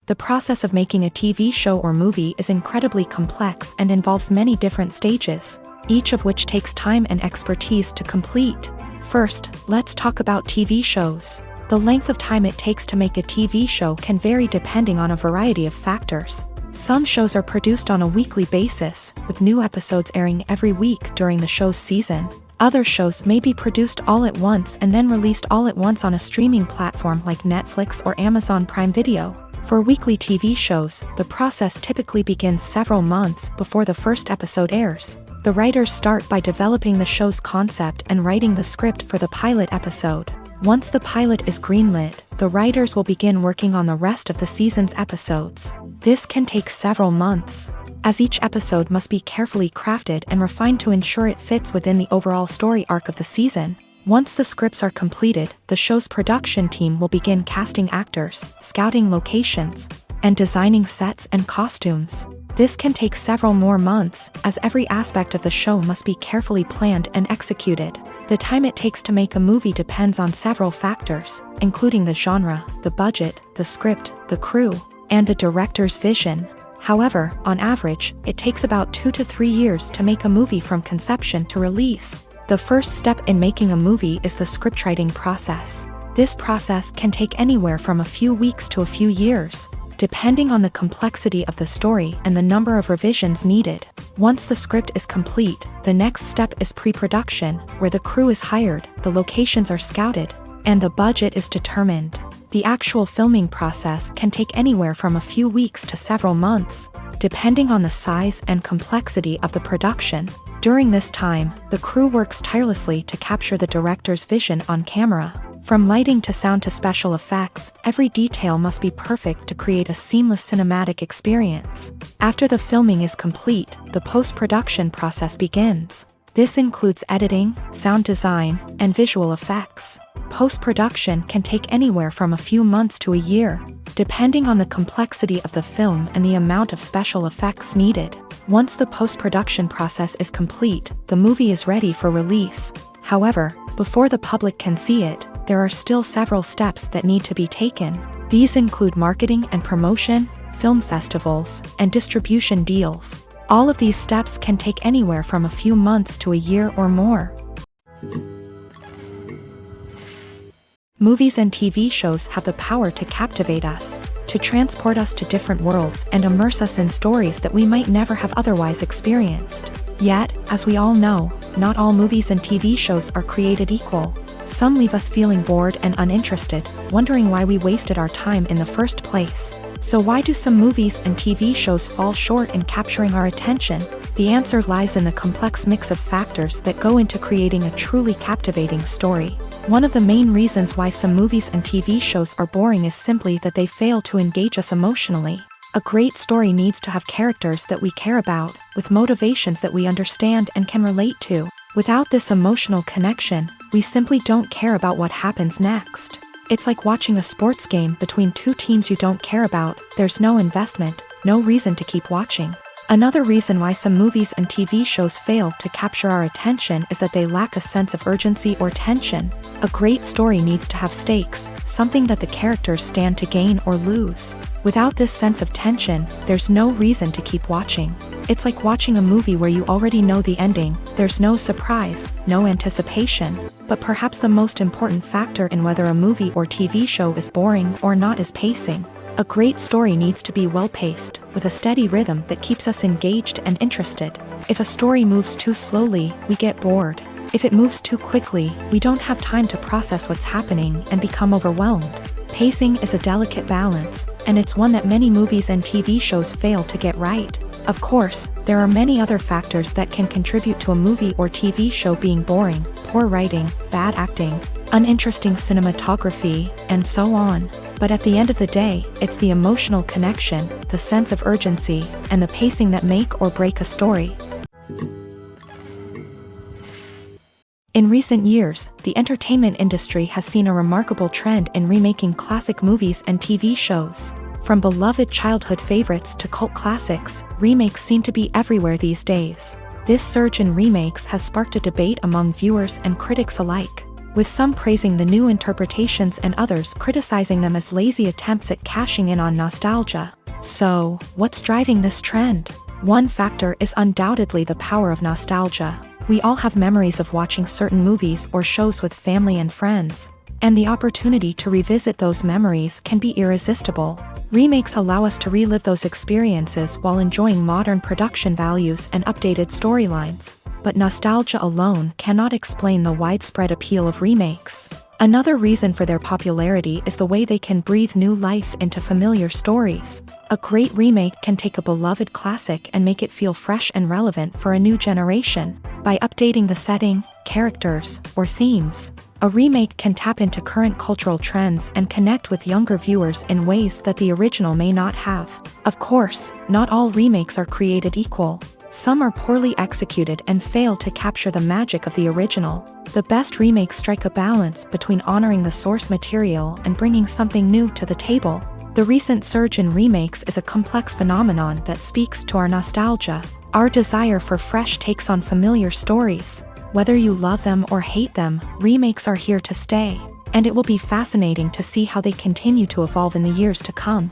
The process of making a TV show or movie is incredibly complex and involves many different stages, each of which takes time and expertise to complete. First, let's talk about TV shows. The length of time it takes to make a TV show can vary depending on a variety of factors. Some shows are produced on a weekly basis, with new episodes airing every week during the show's season. Other shows may be produced all at once and then released all at once on a streaming platform like Netflix or Amazon Prime Video. For weekly TV shows, the process typically begins several months before the first episode airs. The writers start by developing the show's concept and writing the script for the pilot episode. Once the pilot is greenlit, the writers will begin working on the rest of the season's episodes. This can take several months, as each episode must be carefully crafted and refined to ensure it fits within the overall story arc of the season. Once the scripts are completed, the show's production team will begin casting actors, scouting locations, and designing sets and costumes. This can take several more months, as every aspect of the show must be carefully planned and executed. The time it takes to make a movie depends on several factors, including the genre, the budget, the script, the crew, and the director's vision. However, on average, it takes about 2 to 3 years to make a movie from conception to release. The first step in making a movie is the scriptwriting process. This process can take anywhere from a few weeks to a few years, depending on the complexity of the story and the number of revisions needed. Once the script is complete, the next step is pre-production, where the crew is hired, the locations are scouted, and the budget is determined. The actual filming process can take anywhere from a few weeks to several months, depending on the size and complexity of the production. During this time, the crew works tirelessly to capture the director's vision on camera. From lighting to sound to special effects, every detail must be perfect to create a seamless cinematic experience. After the filming is complete, the post-production process begins. This includes editing, sound design, and visual effects. Post-production can take anywhere from a few months to a year, depending on the complexity of the film and the amount of special effects needed. Once the post-production process is complete, the movie is ready for release. However, before the public can see it, there are still several steps that need to be taken. These include marketing and promotion, film festivals, and distribution deals. All of these steps can take anywhere from a few months to a year or more. Movies and TV shows have the power to captivate us, to transport us to different worlds and immerse us in stories that we might never have otherwise experienced. Yet, as we all know, not all movies and TV shows are created equal. Some leave us feeling bored and uninterested, wondering why we wasted our time in the first place. So why do some movies and TV shows fall short in capturing our attention? The answer lies in the complex mix of factors that go into creating a truly captivating story. One of the main reasons why some movies and TV shows are boring is simply that they fail to engage us emotionally. A great story needs to have characters that we care about, with motivations that we understand and can relate to. Without this emotional connection, we simply don't care about what happens next. It's like watching a sports game between two teams you don't care about. There's no investment, no reason to keep watching. Another reason why some movies and TV shows fail to capture our attention is that they lack a sense of urgency or tension. A great story needs to have stakes, something that the characters stand to gain or lose. Without this sense of tension, there's no reason to keep watching. It's like watching a movie where you already know the ending. There's no surprise, no anticipation. But perhaps the most important factor in whether a movie or TV show is boring or not is pacing. A great story needs to be well-paced, with a steady rhythm that keeps us engaged and interested. If a story moves too slowly, we get bored. If it moves too quickly, we don't have time to process what's happening and become overwhelmed. Pacing is a delicate balance, and it's one that many movies and TV shows fail to get right. Of course, there are many other factors that can contribute to a movie or TV show being boring: poor writing, bad acting, uninteresting cinematography, and so on. But at the end of the day, it's the emotional connection, the sense of urgency, and the pacing that make or break a story. In recent years, the entertainment industry has seen a remarkable trend in remaking classic movies and TV shows. From beloved childhood favorites to cult classics, remakes seem to be everywhere these days. This surge in remakes has sparked a debate among viewers and critics alike, with some praising the new interpretations and others criticizing them as lazy attempts at cashing in on nostalgia. So, what's driving this trend? One factor is undoubtedly the power of nostalgia. We all have memories of watching certain movies or shows with family and friends, and the opportunity to revisit those memories can be irresistible. Remakes allow us to relive those experiences while enjoying modern production values and updated storylines. But nostalgia alone cannot explain the widespread appeal of remakes. Another reason for their popularity is the way they can breathe new life into familiar stories. A great remake can take a beloved classic and make it feel fresh and relevant for a new generation. By updating the setting, characters, or themes, a remake can tap into current cultural trends and connect with younger viewers in ways that the original may not have. Of course, not all remakes are created equal. Some are poorly executed and fail to capture the magic of the original. The best remakes strike a balance between honoring the source material and bringing something new to the table. The recent surge in remakes is a complex phenomenon that speaks to our nostalgia, our desire for fresh takes on familiar stories. Whether you love them or hate them, remakes are here to stay, and it will be fascinating to see how they continue to evolve in the years to come.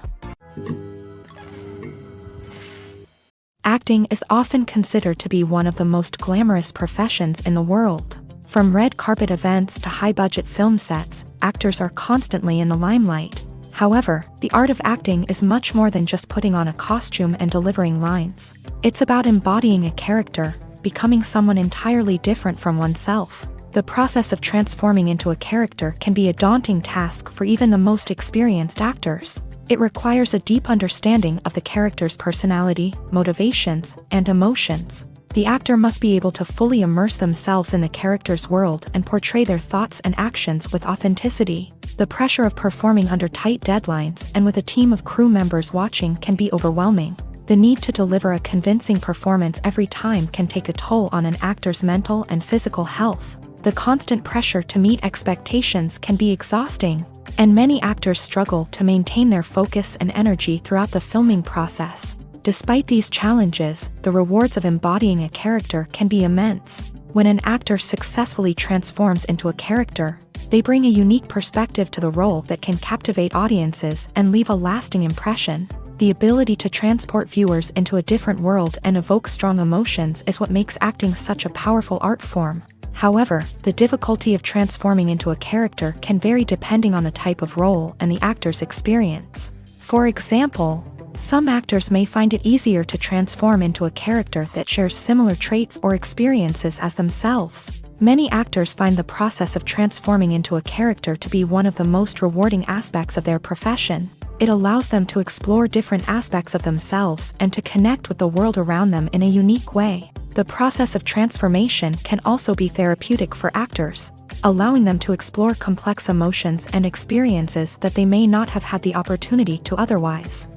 Acting is often considered to be one of the most glamorous professions in the world. From red carpet events to high-budget film sets, actors are constantly in the limelight. However, the art of acting is much more than just putting on a costume and delivering lines. It's about embodying a character, becoming someone entirely different from oneself. The process of transforming into a character can be a daunting task for even the most experienced actors. It requires a deep understanding of the character's personality, motivations, and emotions. The actor must be able to fully immerse themselves in the character's world and portray their thoughts and actions with authenticity. The pressure of performing under tight deadlines and with a team of crew members watching can be overwhelming. The need to deliver a convincing performance every time can take a toll on an actor's mental and physical health. The constant pressure to meet expectations can be exhausting, and many actors struggle to maintain their focus and energy throughout the filming process. Despite these challenges, the rewards of embodying a character can be immense. When an actor successfully transforms into a character, they bring a unique perspective to the role that can captivate audiences and leave a lasting impression. The ability to transport viewers into a different world and evoke strong emotions is what makes acting such a powerful art form. However, the difficulty of transforming into a character can vary depending on the type of role and the actor's experience. For example, some actors may find it easier to transform into a character that shares similar traits or experiences as themselves. Many actors find the process of transforming into a character to be one of the most rewarding aspects of their profession. It allows them to explore different aspects of themselves and to connect with the world around them in a unique way. The process of transformation can also be therapeutic for actors, allowing them to explore complex emotions and experiences that they may not have had the opportunity to otherwise.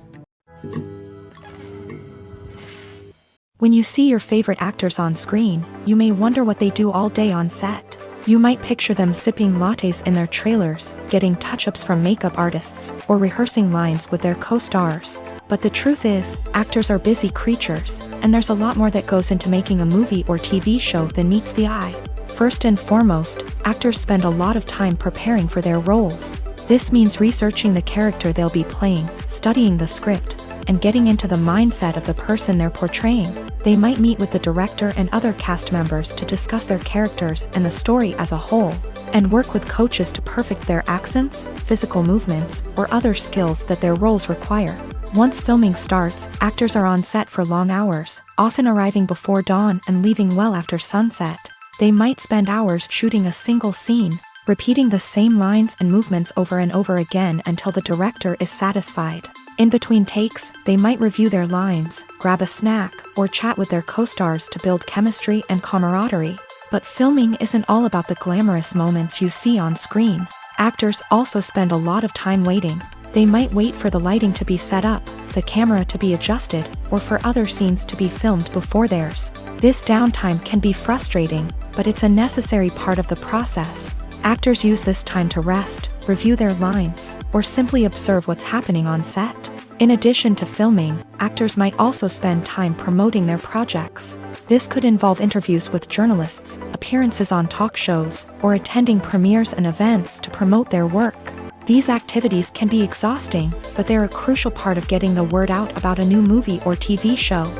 When you see your favorite actors on screen, you may wonder what they do all day on set. You might picture them sipping lattes in their trailers, getting touch-ups from makeup artists, or rehearsing lines with their co-stars. But the truth is, actors are busy creatures, and there's a lot more that goes into making a movie or TV show than meets the eye. First and foremost, actors spend a lot of time preparing for their roles. This means researching the character they'll be playing, studying the script, and getting into the mindset of the person they're portraying. They might meet with the director and other cast members to discuss their characters and the story as a whole, and work with coaches to perfect their accents, physical movements, or other skills that their roles require. Once filming starts, actors are on set for long hours, often arriving before dawn and leaving well after sunset. They might spend hours shooting a single scene, repeating the same lines and movements over and over again until the director is satisfied. In between takes, they might review their lines, grab a snack, or chat with their co-stars to build chemistry and camaraderie. But filming isn't all about the glamorous moments you see on screen. Actors also spend a lot of time waiting. They might wait for the lighting to be set up, the camera to be adjusted, or for other scenes to be filmed before theirs. This downtime can be frustrating, but it's a necessary part of the process. Actors use this time to rest, review their lines, or simply observe what's happening on set. In addition to filming, actors might also spend time promoting their projects. This could involve interviews with journalists, appearances on talk shows, or attending premieres and events to promote their work. These activities can be exhausting, but they're a crucial part of getting the word out about a new movie or TV show.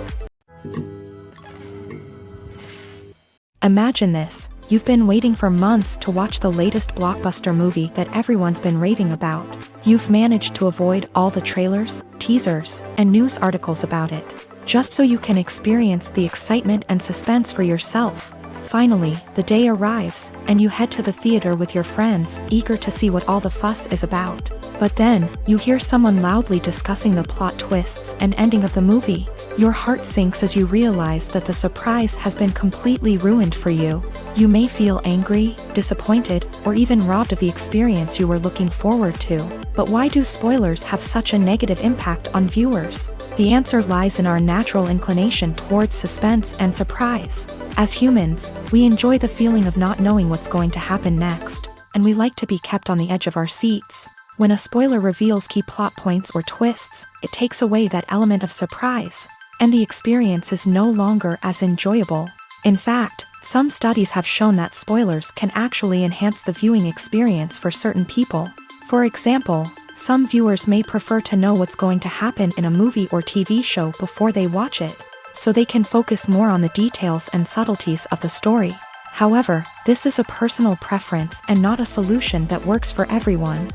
Imagine this. You've been waiting for months to watch the latest blockbuster movie that everyone's been raving about. You've managed to avoid all the trailers, teasers, and news articles about it, just so you can experience the excitement and suspense for yourself. Finally, the day arrives, and you head to the theater with your friends, eager to see what all the fuss is about. But then, you hear someone loudly discussing the plot twists and ending of the movie. Your heart sinks as you realize that the surprise has been completely ruined for you. You may feel angry, disappointed, or even robbed of the experience you were looking forward to. But why do spoilers have such a negative impact on viewers? The answer lies in our natural inclination towards suspense and surprise. As humans, we enjoy the feeling of not knowing what's going to happen next, and we like to be kept on the edge of our seats. When a spoiler reveals key plot points or twists, it takes away that element of surprise, and the experience is no longer as enjoyable. In fact, some studies have shown that spoilers can actually enhance the viewing experience for certain people. For example, some viewers may prefer to know what's going to happen in a movie or TV show before they watch it, so they can focus more on the details and subtleties of the story. However, this is a personal preference and not a solution that works for everyone.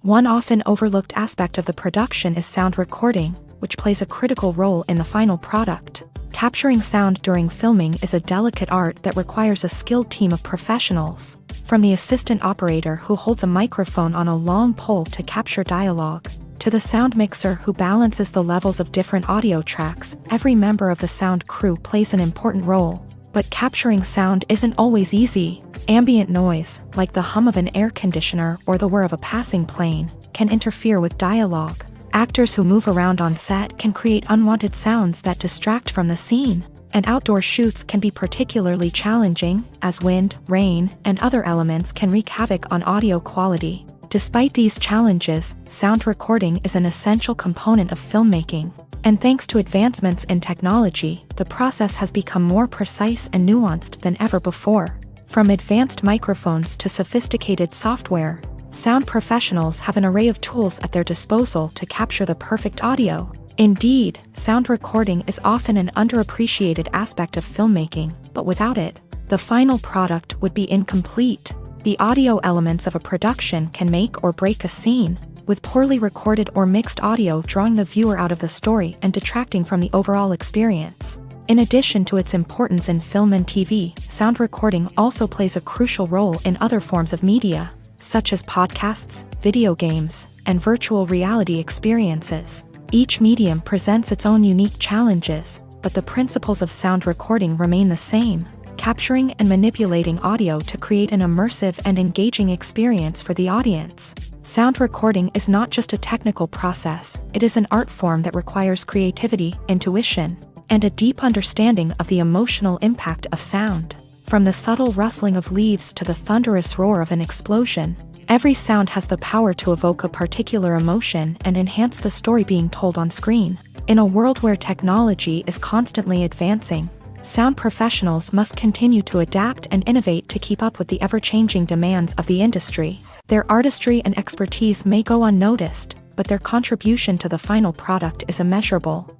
One often overlooked aspect of the production is sound recording, which plays a critical role in the final product. Capturing sound during filming is a delicate art that requires a skilled team of professionals, from the assistant operator who holds a microphone on a long pole to capture dialogue, to the sound mixer who balances the levels of different audio tracks. Every member of the sound crew plays an important role. But capturing sound isn't always easy. Ambient noise, like the hum of an air conditioner or the whir of a passing plane, can interfere with dialogue. Actors who move around on set can create unwanted sounds that distract from the scene. And outdoor shoots can be particularly challenging, as wind, rain, and other elements can wreak havoc on audio quality. Despite these challenges, sound recording is an essential component of filmmaking. And thanks to advancements in technology, the process has become more precise and nuanced than ever before. From advanced microphones to sophisticated software, sound professionals have an array of tools at their disposal to capture the perfect audio. Indeed, sound recording is often an underappreciated aspect of filmmaking, but without it, the final product would be incomplete. The audio elements of a production can make or break a scene, with poorly recorded or mixed audio drawing the viewer out of the story and detracting from the overall experience. In addition to its importance in film and TV, sound recording also plays a crucial role in other forms of media, such as podcasts, video games, and virtual reality experiences. Each medium presents its own unique challenges, but the principles of sound recording remain the same: capturing and manipulating audio to create an immersive and engaging experience for the audience. Sound recording is not just a technical process, it is an art form that requires creativity, intuition, and a deep understanding of the emotional impact of sound. From the subtle rustling of leaves to the thunderous roar of an explosion, every sound has the power to evoke a particular emotion and enhance the story being told on screen. In a world where technology is constantly advancing, sound professionals must continue to adapt and innovate to keep up with the ever-changing demands of the industry. Their artistry and expertise may go unnoticed, but their contribution to the final product is immeasurable.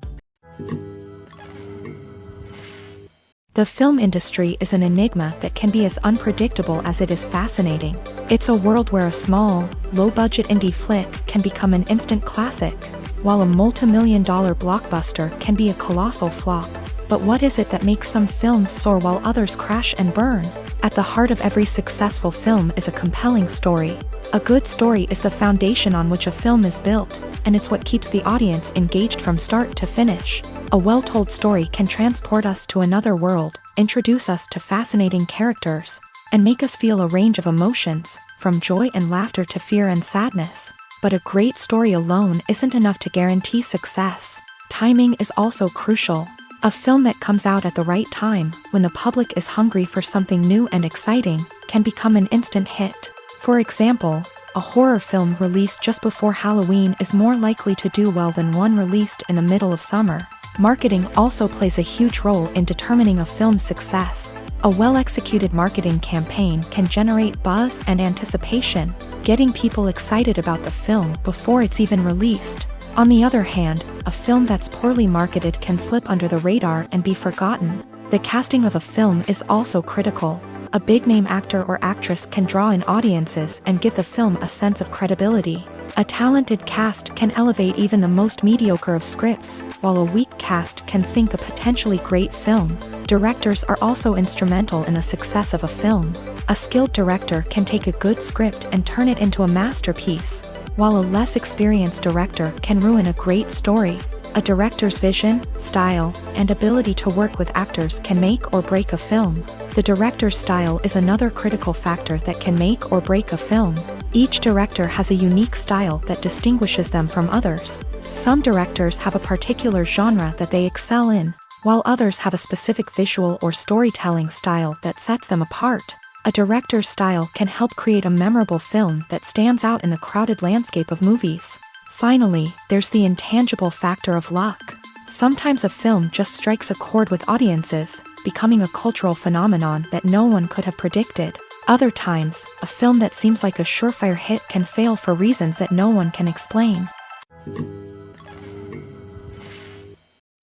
The film industry is an enigma that can be as unpredictable as it is fascinating. It's a world where a small, low-budget indie flick can become an instant classic, while a multi-million-dollar blockbuster can be a colossal flop. But what is it that makes some films soar while others crash and burn? At the heart of every successful film is a compelling story. A good story is the foundation on which a film is built, and it's what keeps the audience engaged from start to finish. A well-told story can transport us to another world, introduce us to fascinating characters, and make us feel a range of emotions, from joy and laughter to fear and sadness. But a great story alone isn't enough to guarantee success. Timing is also crucial. A film that comes out at the right time, when the public is hungry for something new and exciting, can become an instant hit. For example, a horror film released just before Halloween is more likely to do well than one released in the middle of summer. Marketing also plays a huge role in determining a film's success. A well-executed marketing campaign can generate buzz and anticipation, getting people excited about the film before it's even released. On the other hand, a film that's poorly marketed can slip under the radar and be forgotten. The casting of a film is also critical. A big-name actor or actress can draw in audiences and give the film a sense of credibility. A talented cast can elevate even the most mediocre of scripts, while a weak cast can sink a potentially great film. Directors are also instrumental in the success of a film. A skilled director can take a good script and turn it into a masterpiece, while a less experienced director can ruin a great story. A director's vision, style, and ability to work with actors can make or break a film. The director's style is another critical factor that can make or break a film. Each director has a unique style that distinguishes them from others. Some directors have a particular genre that they excel in, while others have a specific visual or storytelling style that sets them apart. A director's style can help create a memorable film that stands out in the crowded landscape of movies. Finally, there's the intangible factor of luck. Sometimes a film just strikes a chord with audiences, becoming a cultural phenomenon that no one could have predicted. Other times, a film that seems like a surefire hit can fail for reasons that no one can explain.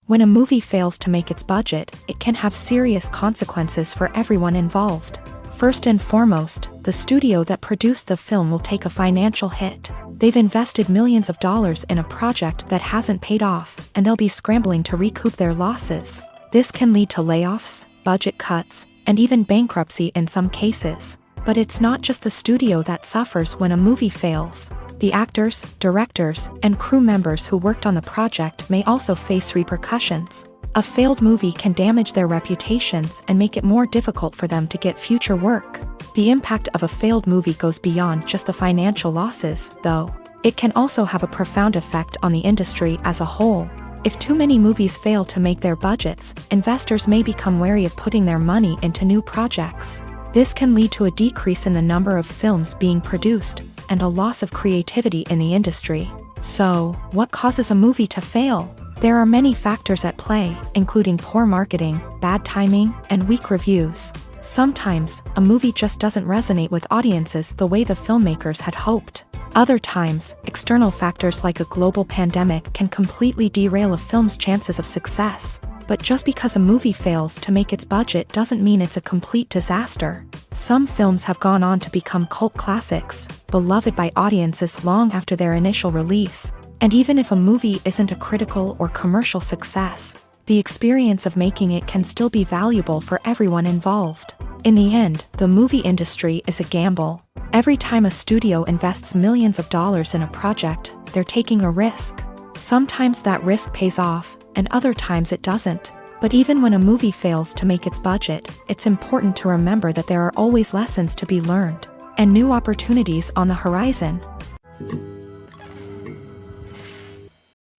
When a movie fails to make its budget, it can have serious consequences for everyone involved. First and foremost, the studio that produced the film will take a financial hit. They've invested millions of dollars in a project that hasn't paid off, and they'll be scrambling to recoup their losses. This can lead to layoffs, budget cuts, and even bankruptcy in some cases. But it's not just the studio that suffers when a movie fails. The actors, directors, and crew members who worked on the project may also face repercussions. A failed movie can damage their reputations and make it more difficult for them to get future work. The impact of a failed movie goes beyond just the financial losses, though. It can also have a profound effect on the industry as a whole. If too many movies fail to make their budgets, investors may become wary of putting their money into new projects. This can lead to a decrease in the number of films being produced, and a loss of creativity in the industry. So, what causes a movie to fail? There are many factors at play, including poor marketing, bad timing, and weak reviews. Sometimes, a movie just doesn't resonate with audiences the way the filmmakers had hoped. Other times, external factors like a global pandemic can completely derail a film's chances of success. But just because a movie fails to make its budget doesn't mean it's a complete disaster. Some films have gone on to become cult classics, beloved by audiences long after their initial release. And even if a movie isn't a critical or commercial success, the experience of making it can still be valuable for everyone involved. In the end, the movie industry is a gamble. Every time a studio invests millions of dollars in a project, they're taking a risk. Sometimes that risk pays off, and other times it doesn't. But even when a movie fails to make its budget, it's important to remember that there are always lessons to be learned, and new opportunities on the horizon.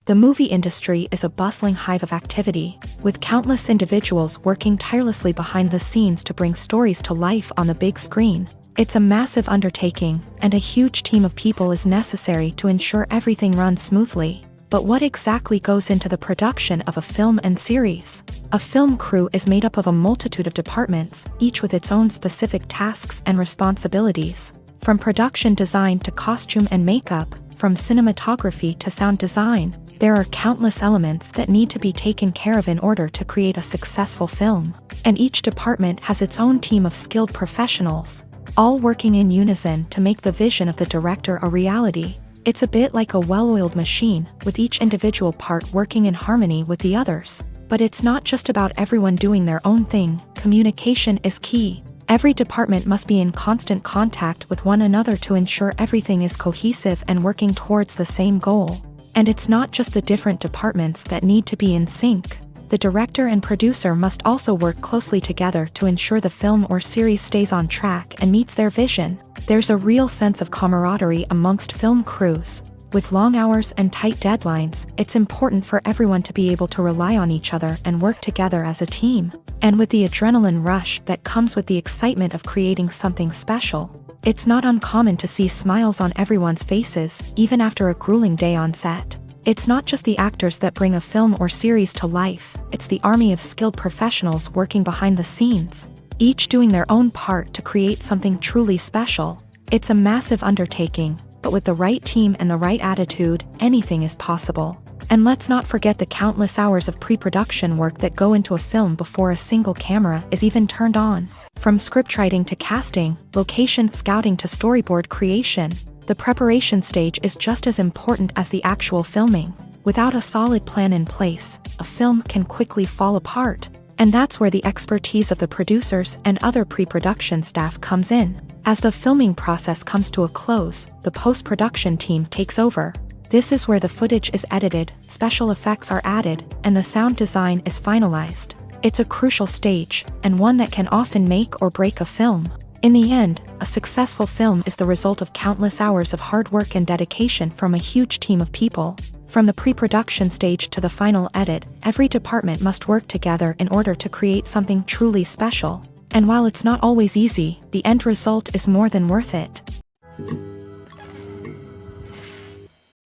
The movie industry is a bustling hive of activity, with countless individuals working tirelessly behind the scenes to bring stories to life on the big screen. It's a massive undertaking, and a huge team of people is necessary to ensure everything runs smoothly. But what exactly goes into the production of a film and series? A film crew is made up of a multitude of departments, each with its own specific tasks and responsibilities. From production design to costume and makeup, from cinematography to sound design, there are countless elements that need to be taken care of in order to create a successful film. And each department has its own team of skilled professionals, all working in unison to make the vision of the director a reality. It's a bit like a well-oiled machine, with each individual part working in harmony with the others. But it's not just about everyone doing their own thing. Communication is key. Every department must be in constant contact with one another to ensure everything is cohesive and working towards the same goal. And it's not just the different departments that need to be in sync. The director and producer must also work closely together to ensure the film or series stays on track and meets their vision. There's a real sense of camaraderie amongst film crews. With long hours and tight deadlines, it's important for everyone to be able to rely on each other and work together as a team. And with the adrenaline rush that comes with the excitement of creating something special, it's not uncommon to see smiles on everyone's faces, even after a grueling day on set. It's not just the actors that bring a film or series to life, it's the army of skilled professionals working behind the scenes, each doing their own part to create something truly special. It's a massive undertaking, but with the right team and the right attitude, anything is possible. And let's not forget the countless hours of pre-production work that go into a film before a single camera is even turned on. From scriptwriting to casting, location scouting to storyboard creation, The preparation stage is just as important as the actual filming. Without a solid plan in place, a film can quickly fall apart. And that's where the expertise of the producers and other pre-production staff comes in. As the filming process comes to a close, the post-production team takes over. This is where the footage is edited, special effects are added, and the sound design is finalized. It's a crucial stage, and one that can often make or break a film. In the end, a successful film is the result of countless hours of hard work and dedication from a huge team of people. From the pre-production stage to the final edit, every department must work together in order to create something truly special. And while it's not always easy, the end result is more than worth it.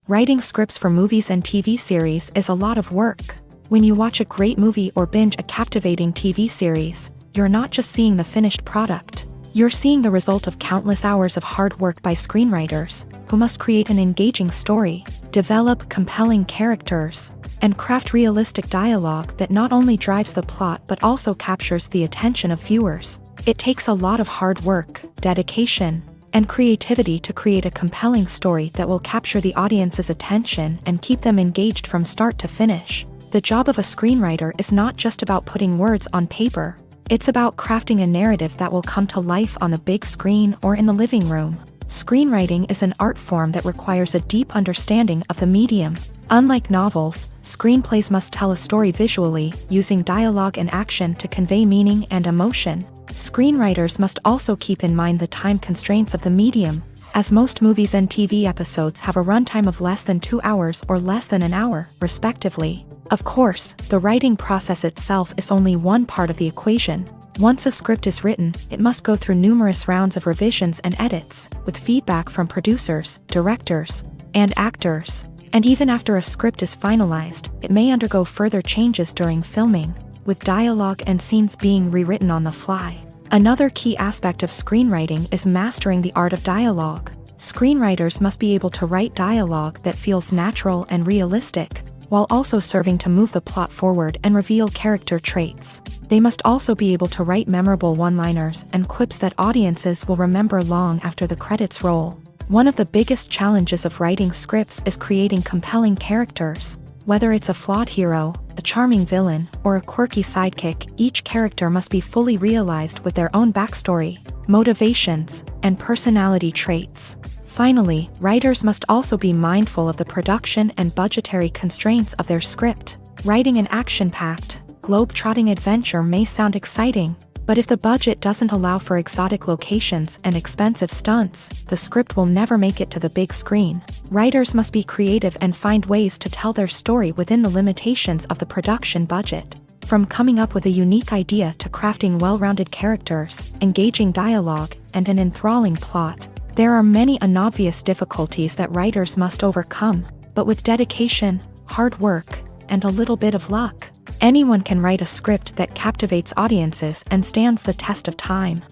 Writing scripts for movies and TV series is a lot of work. When you watch a great movie or binge a captivating TV series, you're not just seeing the finished product. You're seeing the result of countless hours of hard work by screenwriters, who must create an engaging story, develop compelling characters, and craft realistic dialogue that not only drives the plot but also captures the attention of viewers. It takes a lot of hard work, dedication, and creativity to create a compelling story that will capture the audience's attention and keep them engaged from start to finish. The job of a screenwriter is not just about putting words on paper. It's about crafting a narrative that will come to life on the big screen or in the living room. Screenwriting is an art form that requires a deep understanding of the medium. Unlike novels, screenplays must tell a story visually, using dialogue and action to convey meaning and emotion. Screenwriters must also keep in mind the time constraints of the medium, as most movies and TV episodes have a runtime of less than 2 hours or less than an hour, respectively. Of course, the writing process itself is only one part of the equation. Once a script is written, it must go through numerous rounds of revisions and edits, with feedback from producers, directors, and actors. And even after a script is finalized, it may undergo further changes during filming, with dialogue and scenes being rewritten on the fly. Another key aspect of screenwriting is mastering the art of dialogue. Screenwriters must be able to write dialogue that feels natural and realistic, while also serving to move the plot forward and reveal character traits. They must also be able to write memorable one-liners and quips that audiences will remember long after the credits roll. One of the biggest challenges of writing scripts is creating compelling characters. Whether it's a flawed hero, a charming villain, or a quirky sidekick, each character must be fully realized with their own backstory, motivations, and personality traits. Finally, writers must also be mindful of the production and budgetary constraints of their script. Writing an action-packed, globe-trotting adventure may sound exciting, but if the budget doesn't allow for exotic locations and expensive stunts, the script will never make it to the big screen. Writers must be creative and find ways to tell their story within the limitations of the production budget. From coming up with a unique idea to crafting well-rounded characters, engaging dialogue, and an enthralling plot, there are many unobvious difficulties that writers must overcome, but with dedication, hard work, and a little bit of luck, anyone can write a script that captivates audiences and stands the test of time.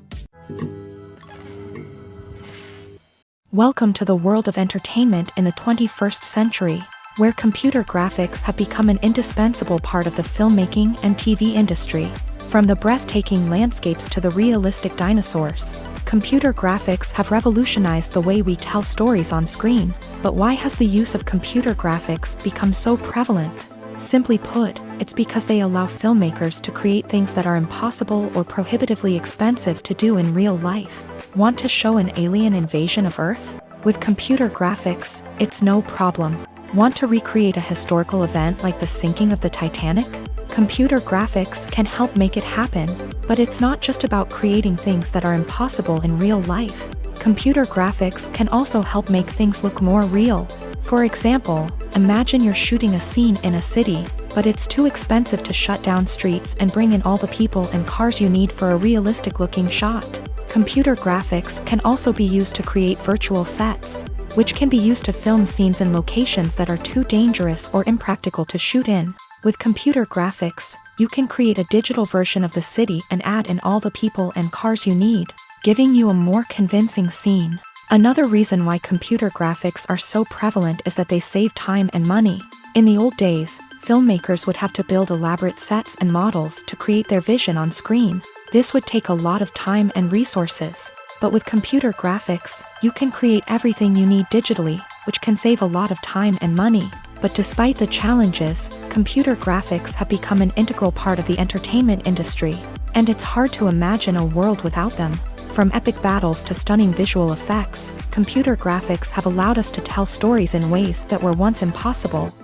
Welcome to the world of entertainment in the 21st century, where computer graphics have become an indispensable part of the filmmaking and TV industry. From the breathtaking landscapes to the realistic dinosaurs, computer graphics have revolutionized the way we tell stories on screen. But why has the use of computer graphics become so prevalent? Simply put, it's because they allow filmmakers to create things that are impossible or prohibitively expensive to do in real life. Want to show an alien invasion of Earth? With computer graphics, it's no problem. Want to recreate a historical event like the sinking of the Titanic? Computer graphics can help make it happen, but it's not just about creating things that are impossible in real life. Computer graphics can also help make things look more real. For example, imagine you're shooting a scene in a city, but it's too expensive to shut down streets and bring in all the people and cars you need for a realistic-looking shot. Computer graphics can also be used to create virtual sets, which can be used to film scenes in locations that are too dangerous or impractical to shoot in. With computer graphics, you can create a digital version of the city and add in all the people and cars you need, giving you a more convincing scene. Another reason why computer graphics are so prevalent is that they save time and money. In the old days, filmmakers would have to build elaborate sets and models to create their vision on screen. This would take a lot of time and resources. But with computer graphics, you can create everything you need digitally, which can save a lot of time and money. But despite the challenges, computer graphics have become an integral part of the entertainment industry, and it's hard to imagine a world without them. From epic battles to stunning visual effects, computer graphics have allowed us to tell stories in ways that were once impossible.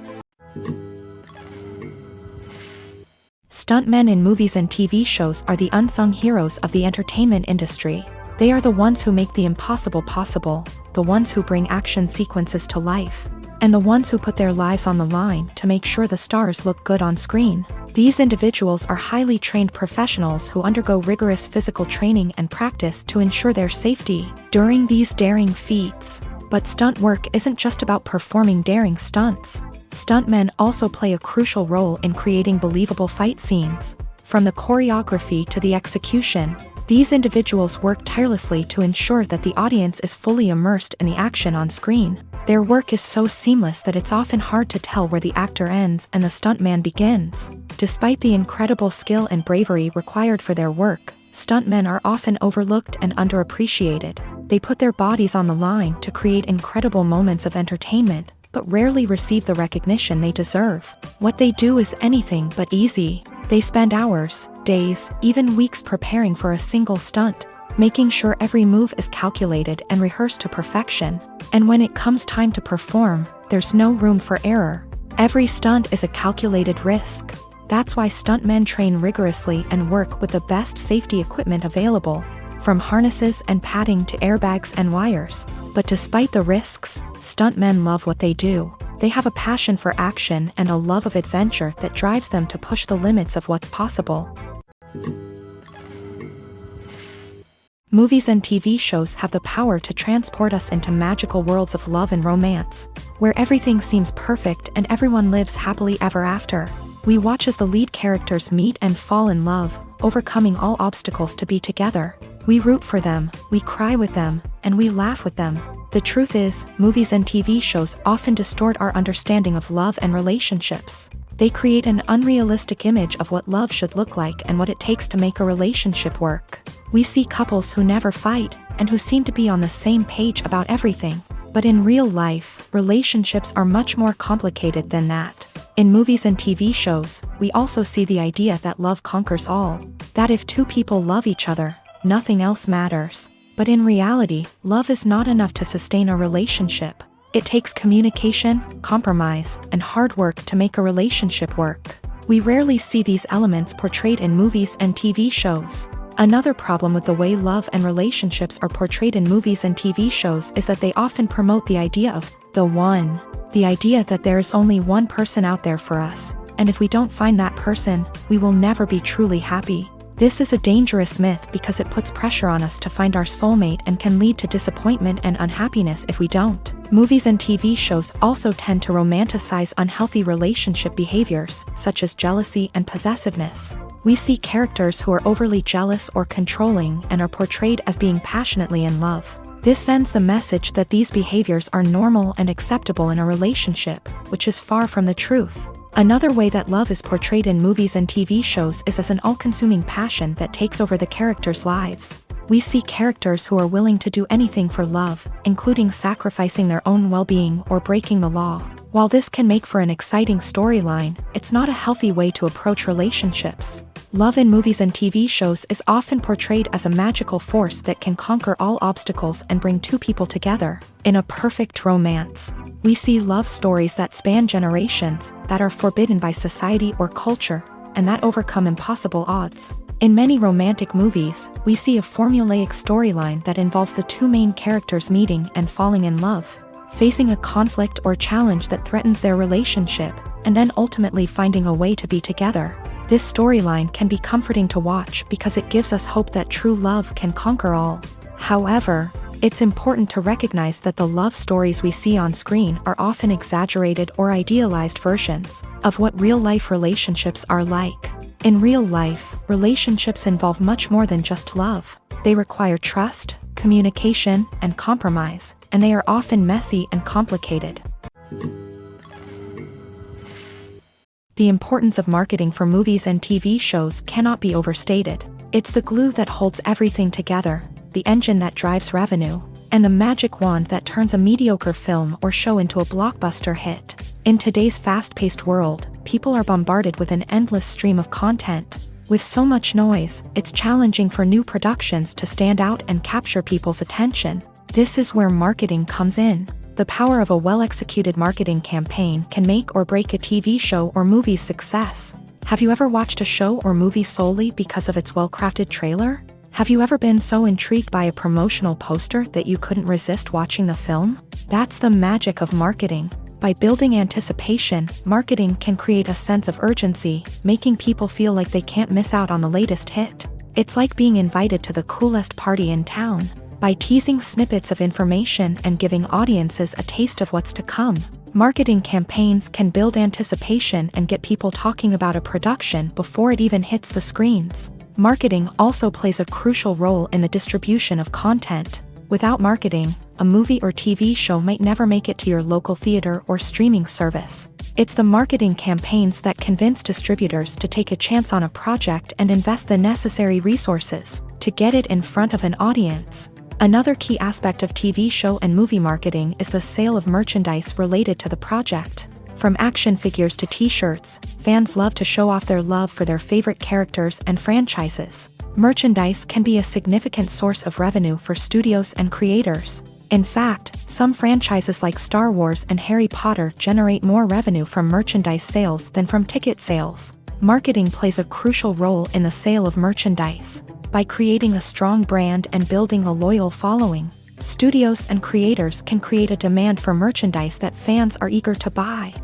Stuntmen in movies and TV shows are the unsung heroes of the entertainment industry. They are the ones who make the impossible possible, the ones who bring action sequences to life, and the ones who put their lives on the line to make sure the stars look good on screen. These individuals are highly trained professionals who undergo rigorous physical training and practice to ensure their safety during these daring feats. But stunt work isn't just about performing daring stunts. Stuntmen also play a crucial role in creating believable fight scenes. From the choreography to the execution, these individuals work tirelessly to ensure that the audience is fully immersed in the action on screen. Their work is so seamless that it's often hard to tell where the actor ends and the stuntman begins. Despite the incredible skill and bravery required for their work, stuntmen are often overlooked and underappreciated. They put their bodies on the line to create incredible moments of entertainment, but rarely receive the recognition they deserve. What they do is anything but easy. They spend hours, days, even weeks preparing for a single stunt, making sure every move is calculated and rehearsed to perfection. And when it comes time to perform, there's no room for error. Every stunt is a calculated risk. That's why stuntmen train rigorously and work with the best safety equipment available, from harnesses and padding to airbags and wires. But despite the risks, stuntmen love what they do. They have a passion for action and a love of adventure that drives them to push the limits of what's possible. Movies and TV shows have the power to transport us into magical worlds of love and romance, where everything seems perfect and everyone lives happily ever after. We watch as the lead characters meet and fall in love, overcoming all obstacles to be together. We root for them, we cry with them, and we laugh with them. The truth is, movies and TV shows often distort our understanding of love and relationships. They create an unrealistic image of what love should look like and what it takes to make a relationship work. We see couples who never fight, and who seem to be on the same page about everything. But in real life, relationships are much more complicated than that. In movies and TV shows, we also see the idea that love conquers all. That if two people love each other, nothing else matters. But in reality, love is not enough to sustain a relationship. It takes communication, compromise, and hard work to make a relationship work. We rarely see these elements portrayed in movies and TV shows. Another problem with the way love and relationships are portrayed in movies and TV shows is that they often promote the idea of the one. The idea that there is only one person out there for us, and if we don't find that person, we will never be truly happy. This is a dangerous myth because it puts pressure on us to find our soulmate and can lead to disappointment and unhappiness if we don't. Movies and TV shows also tend to romanticize unhealthy relationship behaviors, such as jealousy and possessiveness. We see characters who are overly jealous or controlling and are portrayed as being passionately in love. This sends the message that these behaviors are normal and acceptable in a relationship, which is far from the truth. Another way that love is portrayed in movies and TV shows is as an all-consuming passion that takes over the characters' lives. We see characters who are willing to do anything for love, including sacrificing their own well-being or breaking the law. While this can make for an exciting storyline, it's not a healthy way to approach relationships. Love in movies and TV shows is often portrayed as a magical force that can conquer all obstacles and bring two people together in a perfect romance. We see love stories that span generations, that are forbidden by society or culture, and that overcome impossible odds. In many romantic movies, we see a formulaic storyline that involves the two main characters meeting and falling in love, facing a conflict or challenge that threatens their relationship, and then ultimately finding a way to be together. This storyline can be comforting to watch because it gives us hope that true love can conquer all. However, it's important to recognize that the love stories we see on screen are often exaggerated or idealized versions of what real-life relationships are like. In real life, relationships involve much more than just love. They require trust, communication, and compromise, and they are often messy and complicated. The importance of marketing for movies and TV shows cannot be overstated. It's the glue that holds everything together. the engine that drives revenue, and the magic wand that turns a mediocre film or show into a blockbuster hit. In today's fast-paced world, people are bombarded with an endless stream of content. With so much noise, it's challenging for new productions to stand out and capture people's attention. This is where marketing comes in. The power of a well-executed marketing campaign can make or break a TV show or movie's success. Have you ever watched a show or movie solely because of its well-crafted trailer? Have you ever been so intrigued by a promotional poster that you couldn't resist watching the film? That's the magic of marketing. By building anticipation, marketing can create a sense of urgency, making people feel like they can't miss out on the latest hit. It's like being invited to the coolest party in town. By teasing snippets of information and giving audiences a taste of what's to come, marketing campaigns can build anticipation and get people talking about a production before it even hits the screens. Marketing also plays a crucial role in the distribution of content. Without marketing, a movie or TV show might never make it to your local theater or streaming service. It's the marketing campaigns that convince distributors to take a chance on a project and invest the necessary resources to get it in front of an audience. Another key aspect of TV show and movie marketing is the sale of merchandise related to the project. From action figures to t-shirts, fans love to show off their love for their favorite characters and franchises. Merchandise can be a significant source of revenue for studios and creators. In fact, some franchises like Star Wars and Harry Potter generate more revenue from merchandise sales than from ticket sales. Marketing plays a crucial role in the sale of merchandise. By creating a strong brand and building a loyal following, studios and creators can create a demand for merchandise that fans are eager to buy.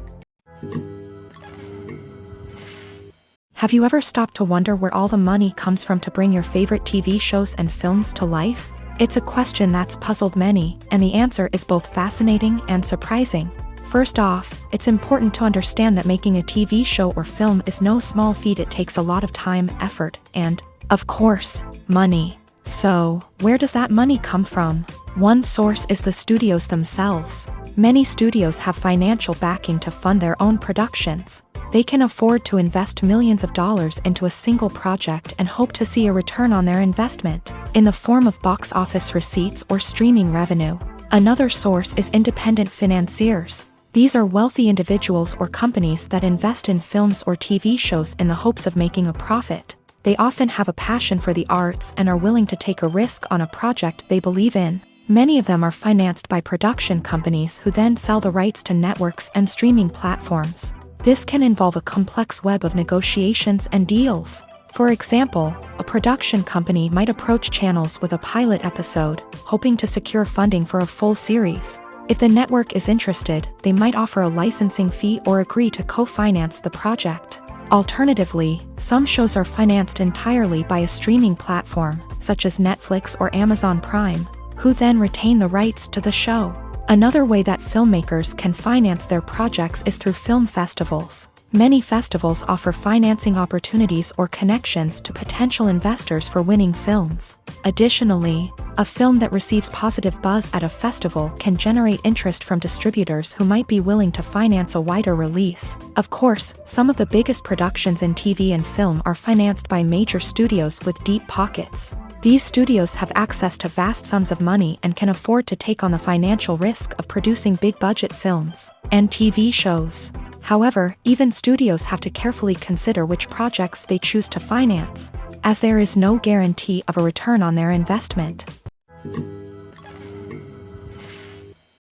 Have you ever stopped to wonder where all the money comes from to bring your favorite TV shows and films to life? It's a question that's puzzled many, and the answer is both fascinating and surprising. First off, it's important to understand that making a TV show or film is no small feat. It takes a lot of time, effort, and, of course, money. So, where does that money come from? One source is the studios themselves. Many studios have financial backing to fund their own productions. They can afford to invest millions of dollars into a single project and hope to see a return on their investment, in the form of box office receipts or streaming revenue. Another source is independent financiers. These are wealthy individuals or companies that invest in films or TV shows in the hopes of making a profit. They often have a passion for the arts and are willing to take a risk on a project they believe in. Many of them are financed by production companies who then sell the rights to networks and streaming platforms. This can involve a complex web of negotiations and deals. For example, a production company might approach channels with a pilot episode, hoping to secure funding for a full series. If the network is interested, they might offer a licensing fee or agree to co-finance the project. Alternatively, some shows are financed entirely by a streaming platform, such as Netflix or Amazon Prime, who then retain the rights to the show. Another way that filmmakers can finance their projects is through film festivals. Many festivals offer financing opportunities or connections to potential investors for winning films. Additionally, a film that receives positive buzz at a festival can generate interest from distributors who might be willing to finance a wider release. Of course, some of the biggest productions in TV and film are financed by major studios with deep pockets. These studios have access to vast sums of money and can afford to take on the financial risk of producing big-budget films and TV shows. However, even studios have to carefully consider which projects they choose to finance, as there is no guarantee of a return on their investment.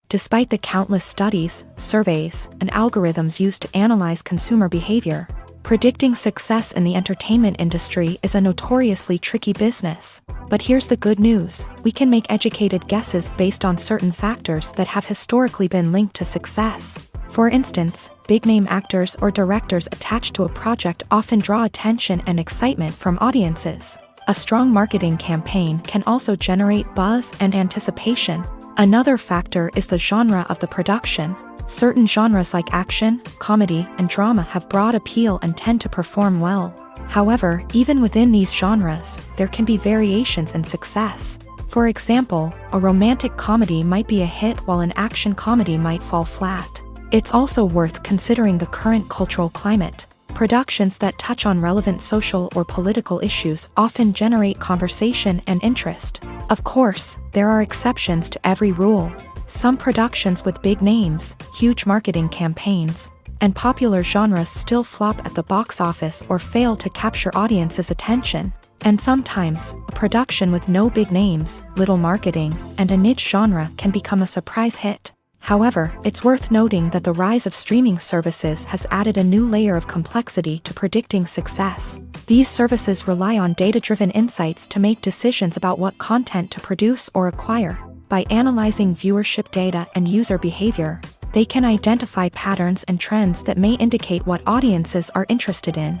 Despite the countless studies, surveys, and algorithms used to analyze consumer behavior, predicting success in the entertainment industry is a notoriously tricky business. But here's the good news: we can make educated guesses based on certain factors that have historically been linked to success. For instance, big-name actors or directors attached to a project often draw attention and excitement from audiences. A strong marketing campaign can also generate buzz and anticipation. Another factor is the genre of the production. Certain genres like action, comedy, and drama have broad appeal and tend to perform well. However, even within these genres, there can be variations in success. For example, a romantic comedy might be a hit while an action comedy might fall flat. It's also worth considering the current cultural climate. Productions that touch on relevant social or political issues often generate conversation and interest. Of course, there are exceptions to every rule. Some productions with big names, huge marketing campaigns, and popular genres still flop at the box office or fail to capture audiences' attention. And sometimes, a production with no big names, little marketing, and a niche genre can become a surprise hit. However, it's worth noting that the rise of streaming services has added a new layer of complexity to predicting success. These services rely on data-driven insights to make decisions about what content to produce or acquire. By analyzing viewership data and user behavior, they can identify patterns and trends that may indicate what audiences are interested in.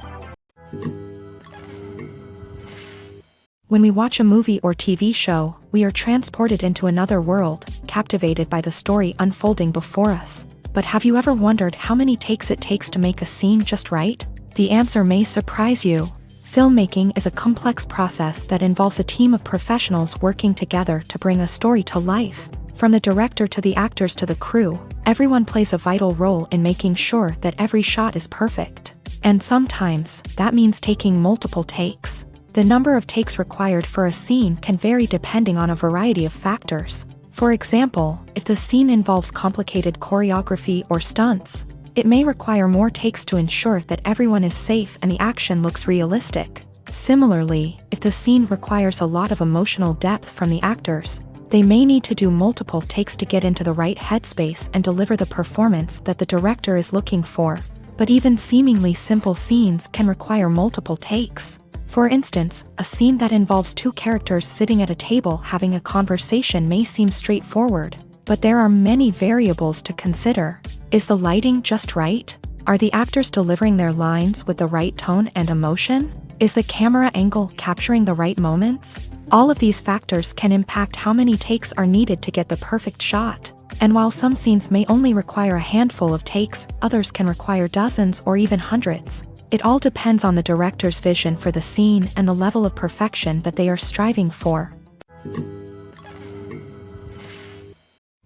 When we watch a movie or TV show, we are transported into another world, captivated by the story unfolding before us. But have you ever wondered how many takes it takes to make a scene just right? The answer may surprise you. Filmmaking is a complex process that involves a team of professionals working together to bring a story to life. From the director to the actors to the crew, everyone plays a vital role in making sure that every shot is perfect. And sometimes, that means taking multiple takes. The number of takes required for a scene can vary depending on a variety of factors. For example, if the scene involves complicated choreography or stunts, it may require more takes to ensure that everyone is safe and the action looks realistic. Similarly, if the scene requires a lot of emotional depth from the actors, they may need to do multiple takes to get into the right headspace and deliver the performance that the director is looking for. But even seemingly simple scenes can require multiple takes. For instance, a scene that involves two characters sitting at a table having a conversation may seem straightforward, but there are many variables to consider. Is the lighting just right? Are the actors delivering their lines with the right tone and emotion? Is the camera angle capturing the right moments? All of these factors can impact how many takes are needed to get the perfect shot. And while some scenes may only require a handful of takes, others can require dozens or even hundreds. It all depends on the director's vision for the scene and the level of perfection that they are striving for.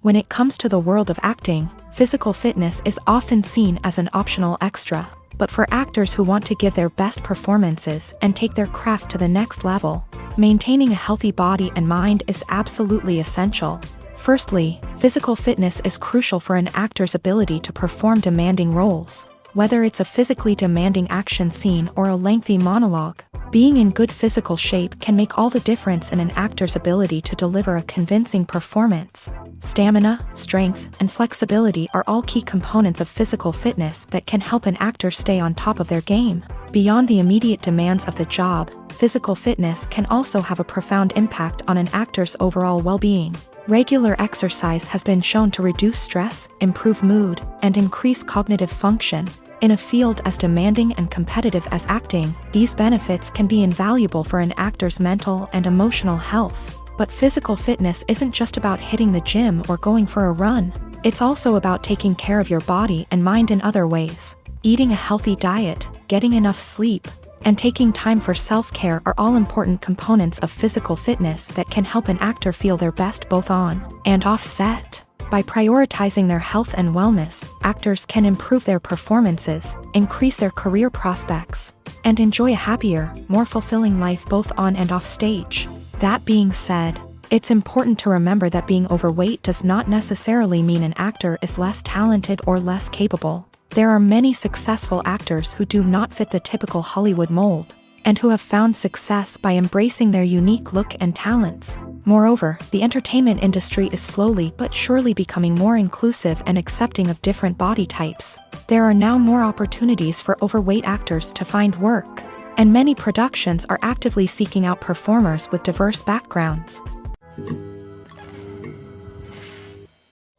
When it comes to the world of acting, physical fitness is often seen as an optional extra. But for actors who want to give their best performances and take their craft to the next level, maintaining a healthy body and mind is absolutely essential. Firstly, physical fitness is crucial for an actor's ability to perform demanding roles. Whether it's a physically demanding action scene or a lengthy monologue, being in good physical shape can make all the difference in an actor's ability to deliver a convincing performance. Stamina, strength, and flexibility are all key components of physical fitness that can help an actor stay on top of their game. Beyond the immediate demands of the job, physical fitness can also have a profound impact on an actor's overall well-being. Regular exercise has been shown to reduce stress, improve mood, and increase cognitive function. In a field as demanding and competitive as acting, these benefits can be invaluable for an actor's mental and emotional health. But physical fitness isn't just about hitting the gym or going for a run. It's also about taking care of your body and mind in other ways. Eating a healthy diet, getting enough sleep, and taking time for self-care are all important components of physical fitness that can help an actor feel their best both on and off set. By prioritizing their health and wellness, actors can improve their performances, increase their career prospects, and enjoy a happier, more fulfilling life both on and off stage. That being said, it's important to remember that being overweight does not necessarily mean an actor is less talented or less capable. There are many successful actors who do not fit the typical Hollywood mold, and who have found success by embracing their unique look and talents. Moreover, the entertainment industry is slowly but surely becoming more inclusive and accepting of different body types. There are now more opportunities for overweight actors to find work, and many productions are actively seeking out performers with diverse backgrounds.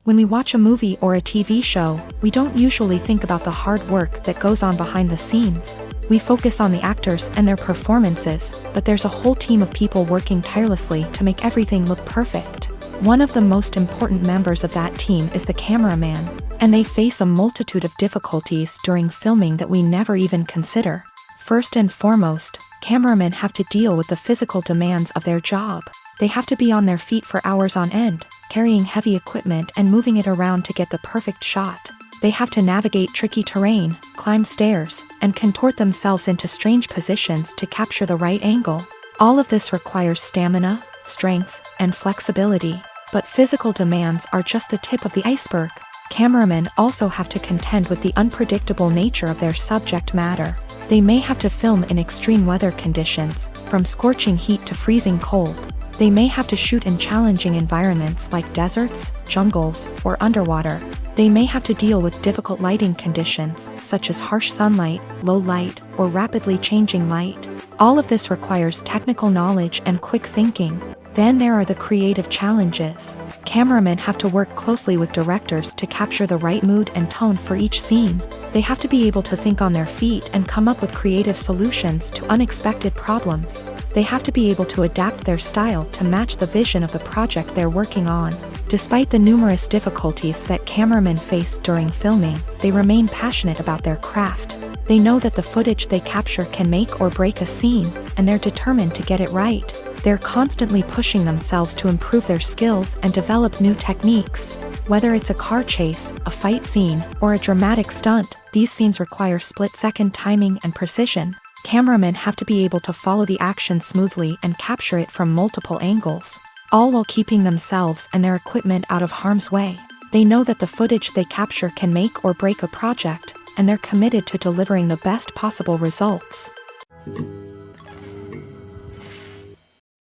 When we watch a movie or a TV show, we don't usually think about the hard work that goes on behind the scenes. We focus on the actors and their performances, but there's a whole team of people working tirelessly to make everything look perfect. One of the most important members of that team is the cameraman, and they face a multitude of difficulties during filming that we never even consider. First and foremost, cameramen have to deal with the physical demands of their job. They have to be on their feet for hours on end, carrying heavy equipment and moving it around to get the perfect shot. They have to navigate tricky terrain, climb stairs, and contort themselves into strange positions to capture the right angle. All of this requires stamina, strength, and flexibility. But physical demands are just the tip of the iceberg. Cameramen also have to contend with the unpredictable nature of their subject matter. They may have to film in extreme weather conditions, from scorching heat to freezing cold. They may have to shoot in challenging environments like deserts, jungles, or underwater. They may have to deal with difficult lighting conditions, such as harsh sunlight, low light, or rapidly changing light. All of this requires technical knowledge and quick thinking. Then there are the creative challenges. Cameramen have to work closely with directors to capture the right mood and tone for each scene. They have to be able to think on their feet and come up with creative solutions to unexpected problems. They have to be able to adapt their style to match the vision of the project they're working on. Despite the numerous difficulties that cameramen face during filming, they remain passionate about their craft. They know that the footage they capture can make or break a scene, and they're determined to get it right. They're constantly pushing themselves to improve their skills and develop new techniques. Whether it's a car chase, a fight scene, or a dramatic stunt, these scenes require split-second timing and precision. Cameramen have to be able to follow the action smoothly and capture it from multiple angles, all while keeping themselves and their equipment out of harm's way. They know that the footage they capture can make or break a project, and they're committed to delivering the best possible results.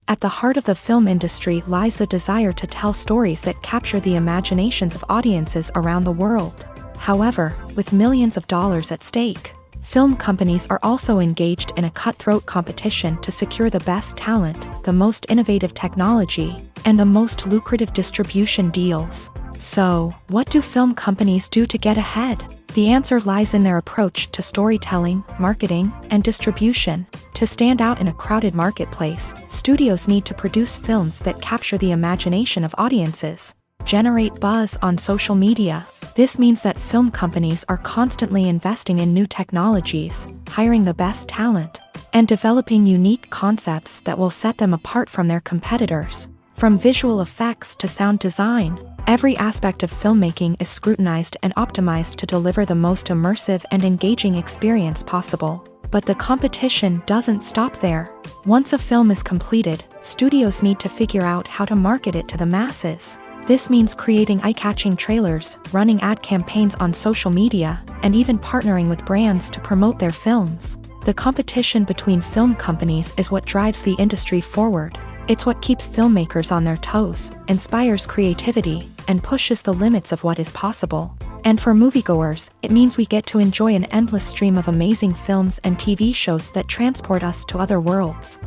At the heart of the film industry lies the desire to tell stories that capture the imaginations of audiences around the world. However, with millions of dollars at stake, film companies are also engaged in a cutthroat competition to secure the best talent, the most innovative technology, and the most lucrative distribution deals. So, what do film companies do to get ahead? The answer lies in their approach to storytelling, marketing, and distribution. To stand out in a crowded marketplace, studios need to produce films that capture the imagination of audiences, generate buzz on social media. This means that film companies are constantly investing in new technologies, hiring the best talent, and developing unique concepts that will set them apart from their competitors. From visual effects to sound design, every aspect of filmmaking is scrutinized and optimized to deliver the most immersive and engaging experience possible. But the competition doesn't stop there. Once a film is completed, studios need to figure out how to market it to the masses. This means creating eye-catching trailers, running ad campaigns on social media, and even partnering with brands to promote their films. The competition between film companies is what drives the industry forward. It's what keeps filmmakers on their toes, inspires creativity, and pushes the limits of what is possible. And for moviegoers, it means we get to enjoy an endless stream of amazing films and TV shows that transport us to other worlds.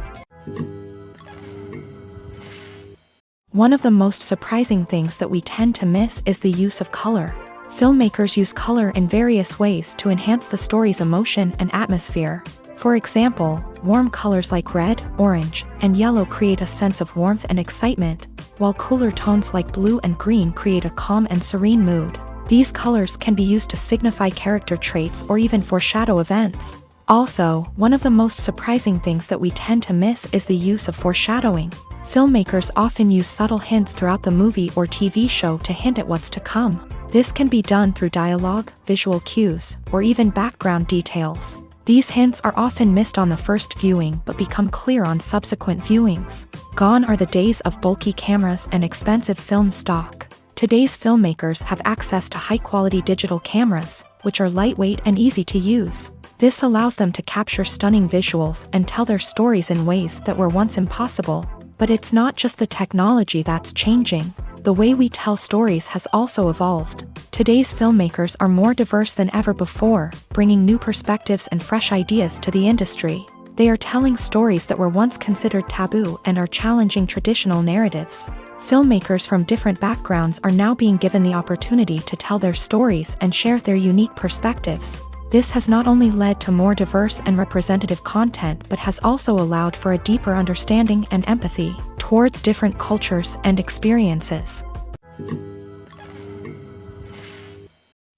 One of the most surprising things that we tend to miss is the use of color. Filmmakers use color in various ways to enhance the story's emotion and atmosphere. For example, warm colors like red, orange, and yellow create a sense of warmth and excitement, while cooler tones like blue and green create a calm and serene mood. These colors can be used to signify character traits or even foreshadow events. Also, one of the most surprising things that we tend to miss is the use of foreshadowing. Filmmakers often use subtle hints throughout the movie or TV show to hint at what's to come. This can be done through dialogue, visual cues, or even background details. These hints are often missed on the first viewing but become clear on subsequent viewings. Gone are the days of bulky cameras and expensive film stock. Today's filmmakers have access to high-quality digital cameras, which are lightweight and easy to use. This allows them to capture stunning visuals and tell their stories in ways that were once impossible. But it's not just the technology that's changing. The way we tell stories has also evolved. Today's filmmakers are more diverse than ever before, bringing new perspectives and fresh ideas to the industry. They are telling stories that were once considered taboo and are challenging traditional narratives. Filmmakers from different backgrounds are now being given the opportunity to tell their stories and share their unique perspectives. This has not only led to more diverse and representative content but has also allowed for a deeper understanding and empathy towards different cultures and experiences.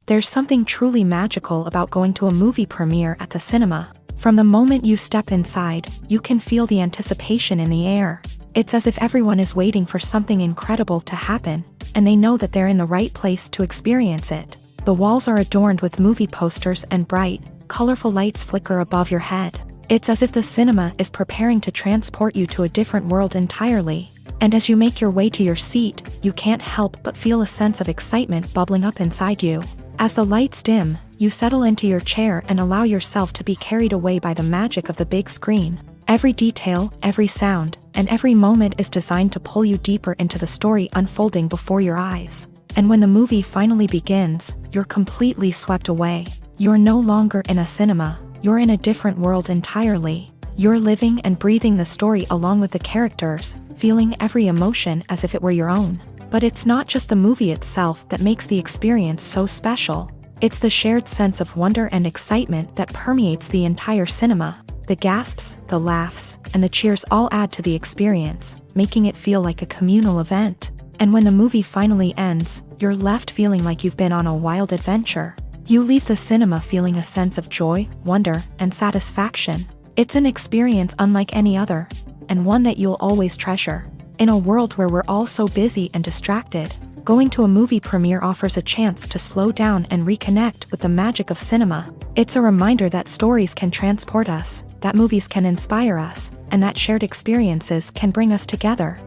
There's something truly magical about going to a movie premiere at the cinema. From the moment you step inside, you can feel the anticipation in the air. It's as if everyone is waiting for something incredible to happen, and they know that they're in the right place to experience it. The walls are adorned with movie posters and bright, colorful lights flicker above your head. It's as if the cinema is preparing to transport you to a different world entirely. And as you make your way to your seat, you can't help but feel a sense of excitement bubbling up inside you. As the lights dim, you settle into your chair and allow yourself to be carried away by the magic of the big screen. Every detail, every sound, and every moment is designed to pull you deeper into the story unfolding before your eyes. And when the movie finally begins, you're completely swept away. You're no longer in a cinema, you're in a different world entirely. You're living and breathing the story along with the characters, feeling every emotion as if it were your own. But it's not just the movie itself that makes the experience so special. It's the shared sense of wonder and excitement that permeates the entire cinema. The gasps, the laughs, and the cheers all add to the experience, making it feel like a communal event. And when the movie finally ends, you're left feeling like you've been on a wild adventure. You leave the cinema feeling a sense of joy, wonder, and satisfaction. It's an experience unlike any other, and one that you'll always treasure. In a world where we're all so busy and distracted, going to a movie premiere offers a chance to slow down and reconnect with the magic of cinema. It's a reminder that stories can transport us, that movies can inspire us, and that shared experiences can bring us together.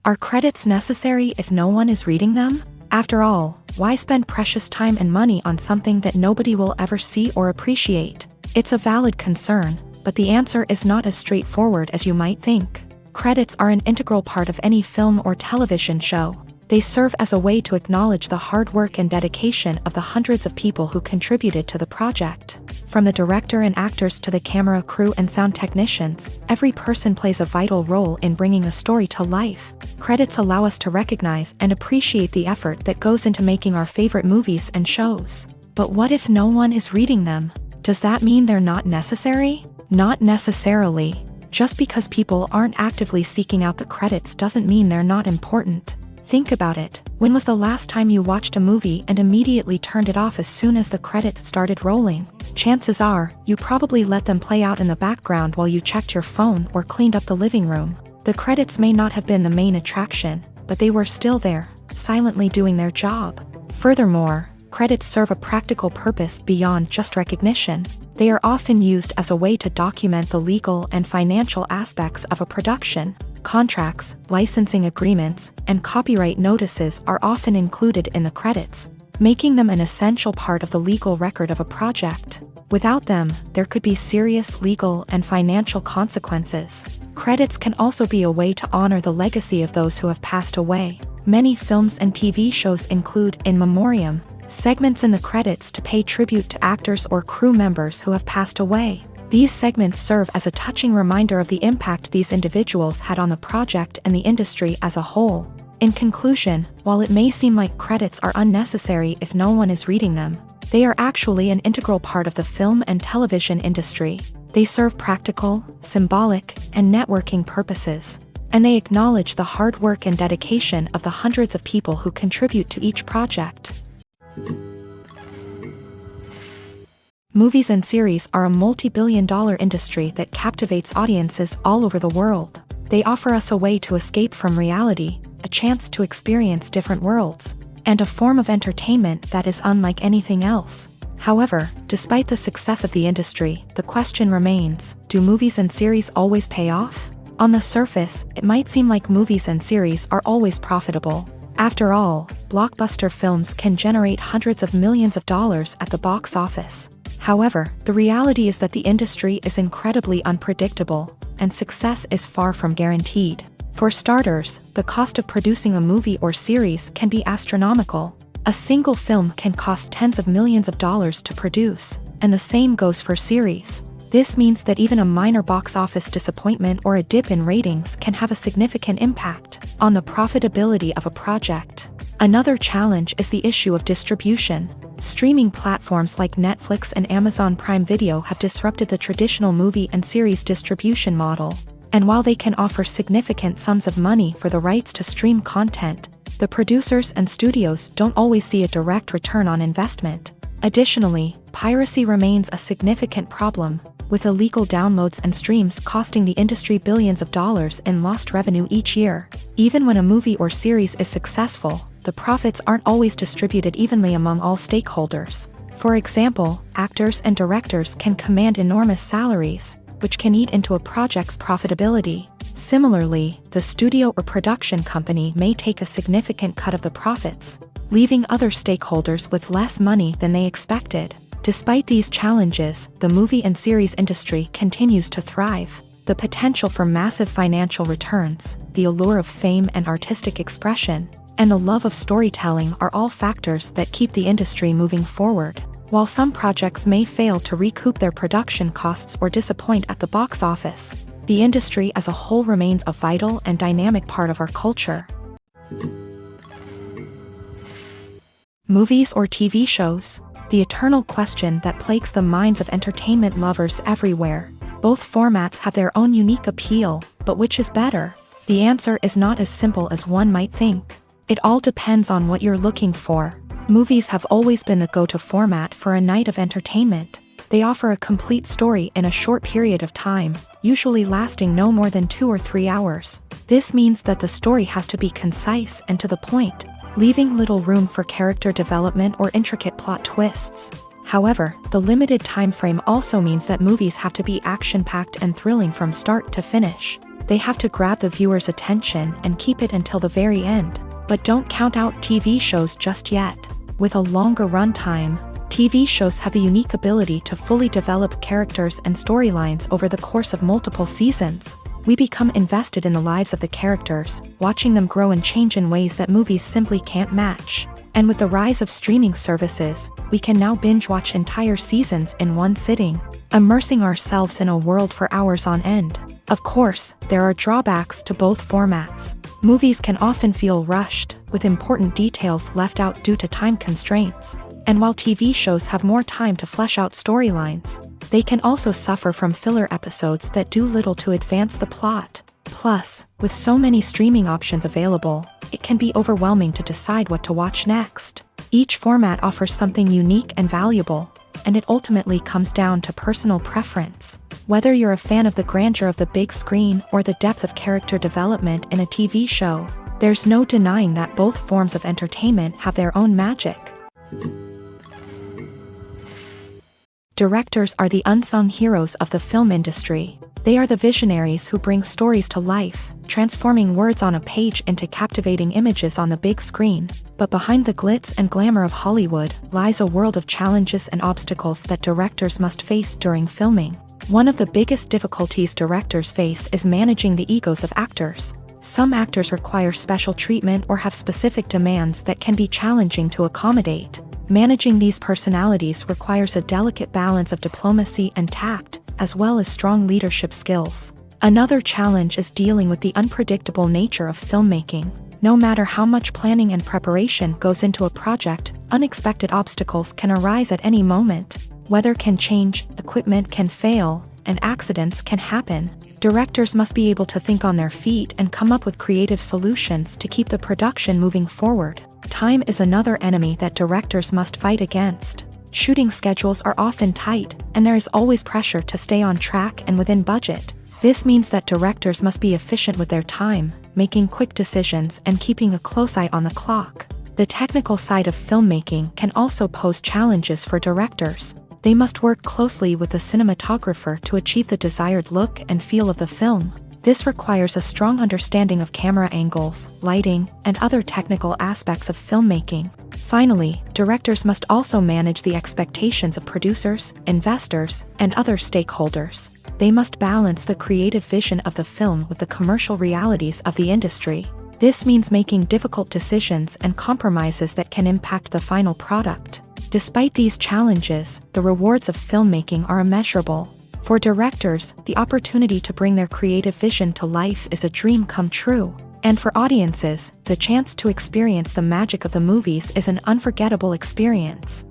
Are credits necessary if no one is reading them? After all, why spend precious time and money on something that nobody will ever see or appreciate? It's a valid concern, but the answer is not as straightforward as you might think. Credits are an integral part of any film or television show. They serve as a way to acknowledge the hard work and dedication of the hundreds of people who contributed to the project. From the director and actors to the camera crew and sound technicians, every person plays a vital role in bringing a story to life. Credits allow us to recognize and appreciate the effort that goes into making our favorite movies and shows. But what if no one is reading them? Does that mean they're not necessary? Not necessarily. Just because people aren't actively seeking out the credits doesn't mean they're not important. Think about it. When was the last time you watched a movie and immediately turned it off as soon as the credits started rolling? Chances are, you probably let them play out in the background while you checked your phone or cleaned up the living room. The credits may not have been the main attraction, but they were still there, silently doing their job. Furthermore, credits serve a practical purpose beyond just recognition. They are often used as a way to document the legal and financial aspects of a production. Contracts, licensing agreements, and copyright notices are often included in the credits, making them an essential part of the legal record of a project. Without them, there could be serious legal and financial consequences. Credits can also be a way to honor the legacy of those who have passed away. Many films and TV shows include in memoriam segments in the credits to pay tribute to actors or crew members who have passed away. These segments serve as a touching reminder of the impact these individuals had on the project and the industry as a whole. In conclusion, while it may seem like credits are unnecessary if no one is reading them, they are actually an integral part of the film and television industry. They serve practical, symbolic, and networking purposes, and they acknowledge the hard work and dedication of the hundreds of people who contribute to each project. Movies and series are a multi-billion-dollar industry that captivates audiences all over the world. They offer us a way to escape from reality, a chance to experience different worlds, and a form of entertainment that is unlike anything else. However, despite the success of the industry, the question remains, do movies and series always pay off? On the surface, it might seem like movies and series are always profitable. After all, blockbuster films can generate hundreds of millions of dollars at the box office. However, the reality is that the industry is incredibly unpredictable, and success is far from guaranteed. For starters, the cost of producing a movie or series can be astronomical. A single film can cost tens of millions of dollars to produce, and the same goes for series. This means that even a minor box office disappointment or a dip in ratings can have a significant impact on the profitability of a project. Another challenge is the issue of distribution. Streaming platforms like Netflix and Amazon Prime Video have disrupted the traditional movie and series distribution model. And while they can offer significant sums of money for the rights to stream content, the producers and studios don't always see a direct return on investment. Additionally, piracy remains a significant problem, with illegal downloads and streams costing the industry billions of dollars in lost revenue each year. Even when a movie or series is successful, the profits aren't always distributed evenly among all stakeholders. For example, actors and directors can command enormous salaries, which can eat into a project's profitability. Similarly, the studio or production company may take a significant cut of the profits, leaving other stakeholders with less money than they expected. Despite these challenges, the movie and series industry continues to thrive. The potential for massive financial returns, the allure of fame and artistic expression, and the love of storytelling are all factors that keep the industry moving forward. While some projects may fail to recoup their production costs or disappoint at the box office, the industry as a whole remains a vital and dynamic part of our culture. Movies or TV shows? The eternal question that plagues the minds of entertainment lovers everywhere. Both formats have their own unique appeal, but which is better? The answer is not as simple as one might think. It all depends on what you're looking for. Movies have always been the go-to format for a night of entertainment. They offer a complete story in a short period of time, usually lasting no more than 2 or 3 hours. This means that the story has to be concise and to the point, leaving little room for character development or intricate plot twists. However, the limited time frame also means that movies have to be action-packed and thrilling from start to finish. They have to grab the viewer's attention and keep it until the very end. But don't count out TV shows just yet. With a longer runtime, TV shows have the unique ability to fully develop characters and storylines over the course of multiple seasons. We become invested in the lives of the characters, watching them grow and change in ways that movies simply can't match. And with the rise of streaming services, we can now binge-watch entire seasons in one sitting, immersing ourselves in a world for hours on end. Of course, there are drawbacks to both formats. Movies can often feel rushed, with important details left out due to time constraints. And while TV shows have more time to flesh out storylines, they can also suffer from filler episodes that do little to advance the plot. Plus, with so many streaming options available, it can be overwhelming to decide what to watch next. Each format offers something unique and valuable, and it ultimately comes down to personal preference. Whether you're a fan of the grandeur of the big screen or the depth of character development in a TV show, there's no denying that both forms of entertainment have their own magic. Directors are the unsung heroes of the film industry. They are the visionaries who bring stories to life, transforming words on a page into captivating images on the big screen. But behind the glitz and glamour of Hollywood lies a world of challenges and obstacles that directors must face during filming. One of the biggest difficulties directors face is managing the egos of actors. Some actors require special treatment or have specific demands that can be challenging to accommodate. Managing these personalities requires a delicate balance of diplomacy and tact, as well as strong leadership skills. Another challenge is dealing with the unpredictable nature of filmmaking. No matter how much planning and preparation goes into a project, unexpected obstacles can arise at any moment. Weather can change, equipment can fail, and accidents can happen. Directors must be able to think on their feet and come up with creative solutions to keep the production moving forward. Time is another enemy that directors must fight against. Shooting schedules are often tight, and there is always pressure to stay on track and within budget. This means that directors must be efficient with their time, making quick decisions and keeping a close eye on the clock. The technical side of filmmaking can also pose challenges for directors. They must work closely with the cinematographer to achieve the desired look and feel of the film. This requires a strong understanding of camera angles, lighting, and other technical aspects of filmmaking. Finally, directors must also manage the expectations of producers, investors, and other stakeholders. They must balance the creative vision of the film with the commercial realities of the industry. This means making difficult decisions and compromises that can impact the final product. Despite these challenges, the rewards of filmmaking are immeasurable. For directors, the opportunity to bring their creative vision to life is a dream come true. And for audiences, the chance to experience the magic of the movies is an unforgettable experience.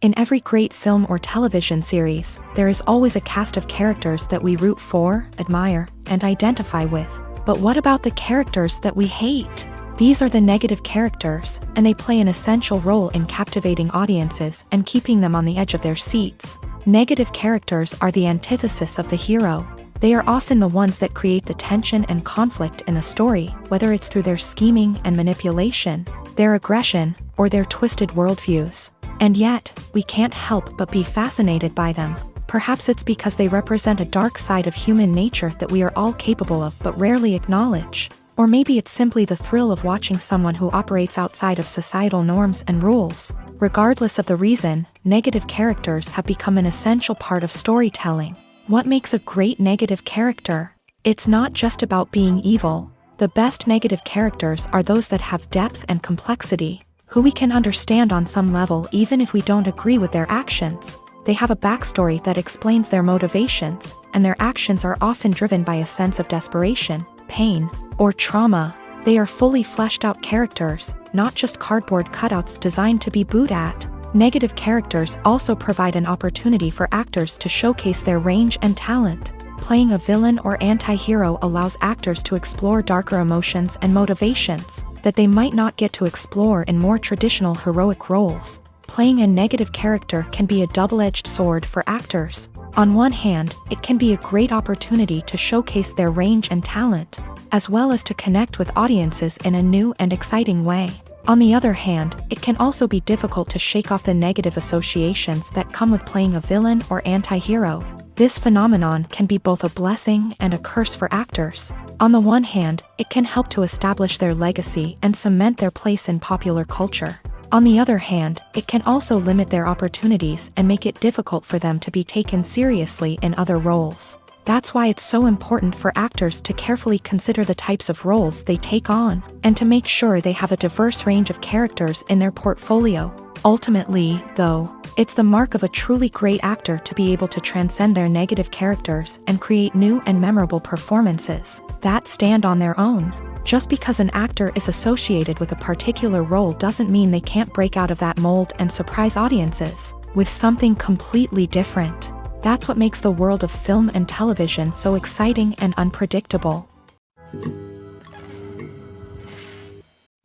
In every great film or television series, there is always a cast of characters that we root for, admire, and identify with. But what about the characters that we hate? These are the negative characters, and they play an essential role in captivating audiences and keeping them on the edge of their seats. Negative characters are the antithesis of the hero. They are often the ones that create the tension and conflict in the story, whether it's through their scheming and manipulation, their aggression, or their twisted worldviews. And yet, we can't help but be fascinated by them. Perhaps it's because they represent a dark side of human nature that we are all capable of but rarely acknowledge. Or maybe it's simply the thrill of watching someone who operates outside of societal norms and rules. Regardless of the reason, negative characters have become an essential part of storytelling. What makes a great negative character? It's not just about being evil. The best negative characters are those that have depth and complexity, who we can understand on some level even if we don't agree with their actions. They have a backstory that explains their motivations, and their actions are often driven by a sense of desperation, pain, or trauma. They are fully fleshed out characters, not just cardboard cutouts designed to be booed at. Negative characters also provide an opportunity for actors to showcase their range and talent. Playing a villain or anti-hero allows actors to explore darker emotions and motivations that they might not get to explore in more traditional heroic roles. Playing a negative character can be a double-edged sword for actors. On one hand, it can be a great opportunity to showcase their range and talent, as well as to connect with audiences in a new and exciting way. On the other hand, it can also be difficult to shake off the negative associations that come with playing a villain or anti-hero. This phenomenon can be both a blessing and a curse for actors. On the one hand, it can help to establish their legacy and cement their place in popular culture. On the other hand, it can also limit their opportunities and make it difficult for them to be taken seriously in other roles. That's why it's so important for actors to carefully consider the types of roles they take on, and to make sure they have a diverse range of characters in their portfolio. Ultimately, though, it's the mark of a truly great actor to be able to transcend their negative characters and create new and memorable performances that stand on their own. Just because an actor is associated with a particular role doesn't mean they can't break out of that mold and surprise audiences with something completely different. That's what makes the world of film and television so exciting and unpredictable.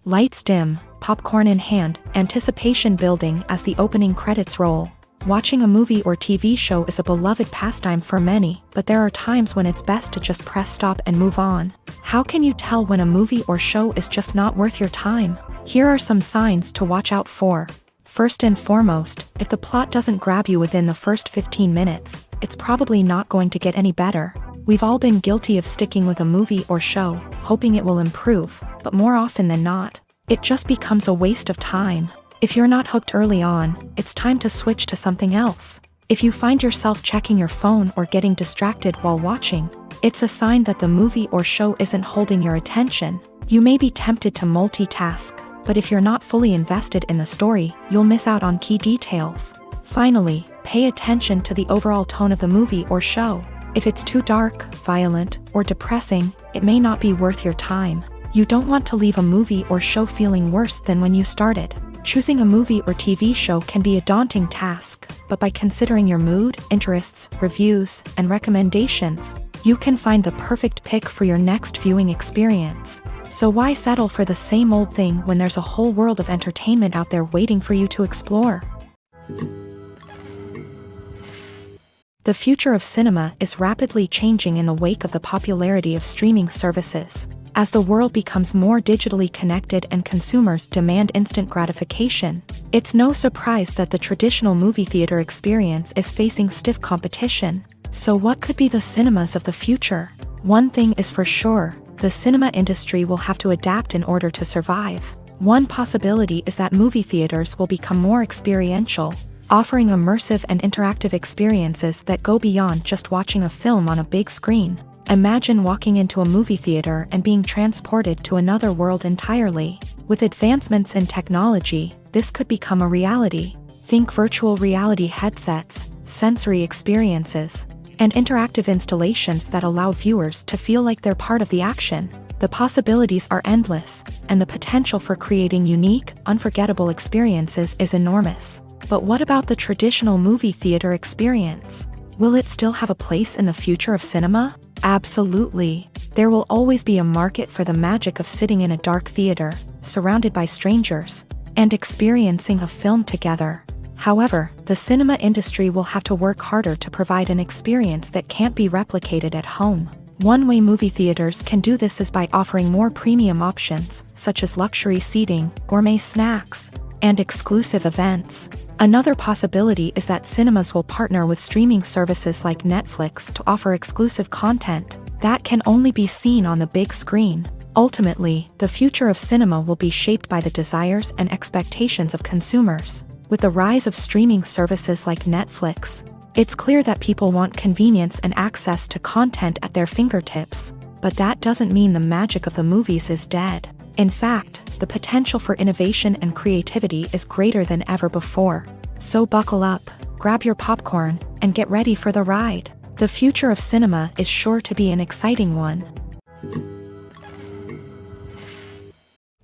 Lights dim, popcorn in hand, anticipation building as the opening credits roll. Watching a movie or TV show is a beloved pastime for many, but there are times when it's best to just press stop and move on. How can you tell when a movie or show is just not worth your time? Here are some signs to watch out for. First and foremost, if the plot doesn't grab you within the first 15 minutes, it's probably not going to get any better. We've all been guilty of sticking with a movie or show, hoping it will improve, but more often than not, it just becomes a waste of time. If you're not hooked early on, it's time to switch to something else. If you find yourself checking your phone or getting distracted while watching, it's a sign that the movie or show isn't holding your attention. You may be tempted to multitask, but if you're not fully invested in the story, you'll miss out on key details. Finally, pay attention to the overall tone of the movie or show. If it's too dark, violent, or depressing, it may not be worth your time. You don't want to leave a movie or show feeling worse than when you started. Choosing a movie or TV show can be a daunting task, but by considering your mood, interests, reviews, and recommendations, you can find the perfect pick for your next viewing experience. So why settle for the same old thing when there's a whole world of entertainment out there waiting for you to explore? The future of cinema is rapidly changing in the wake of the popularity of streaming services. As the world becomes more digitally connected and consumers demand instant gratification, it's no surprise that the traditional movie theater experience is facing stiff competition. So what could be the cinemas of the future? One thing is for sure, the cinema industry will have to adapt in order to survive. One possibility is that movie theaters will become more experiential, offering immersive and interactive experiences that go beyond just watching a film on a big screen. Imagine walking into a movie theater and being transported to another world entirely. With advancements in technology, this could become a reality. Think virtual reality headsets, sensory experiences, and interactive installations that allow viewers to feel like they're part of the action. The possibilities are endless, and the potential for creating unique, unforgettable experiences is enormous. But what about the traditional movie theater experience? Will it still have a place in the future of cinema? Absolutely. There will always be a market for the magic of sitting in a dark theater, surrounded by strangers, and experiencing a film together. However, the cinema industry will have to work harder to provide an experience that can't be replicated at home. One way movie theaters can do this is by offering more premium options, such as luxury seating, gourmet snacks, and exclusive events. Another possibility is that cinemas will partner with streaming services like Netflix to offer exclusive content that can only be seen on the big screen. Ultimately, the future of cinema will be shaped by the desires and expectations of consumers. With the rise of streaming services like Netflix, it's clear that people want convenience and access to content at their fingertips. But that doesn't mean the magic of the movies is dead. In fact, the potential for innovation and creativity is greater than ever before. So buckle up, grab your popcorn, and get ready for the ride. The future of cinema is sure to be an exciting one.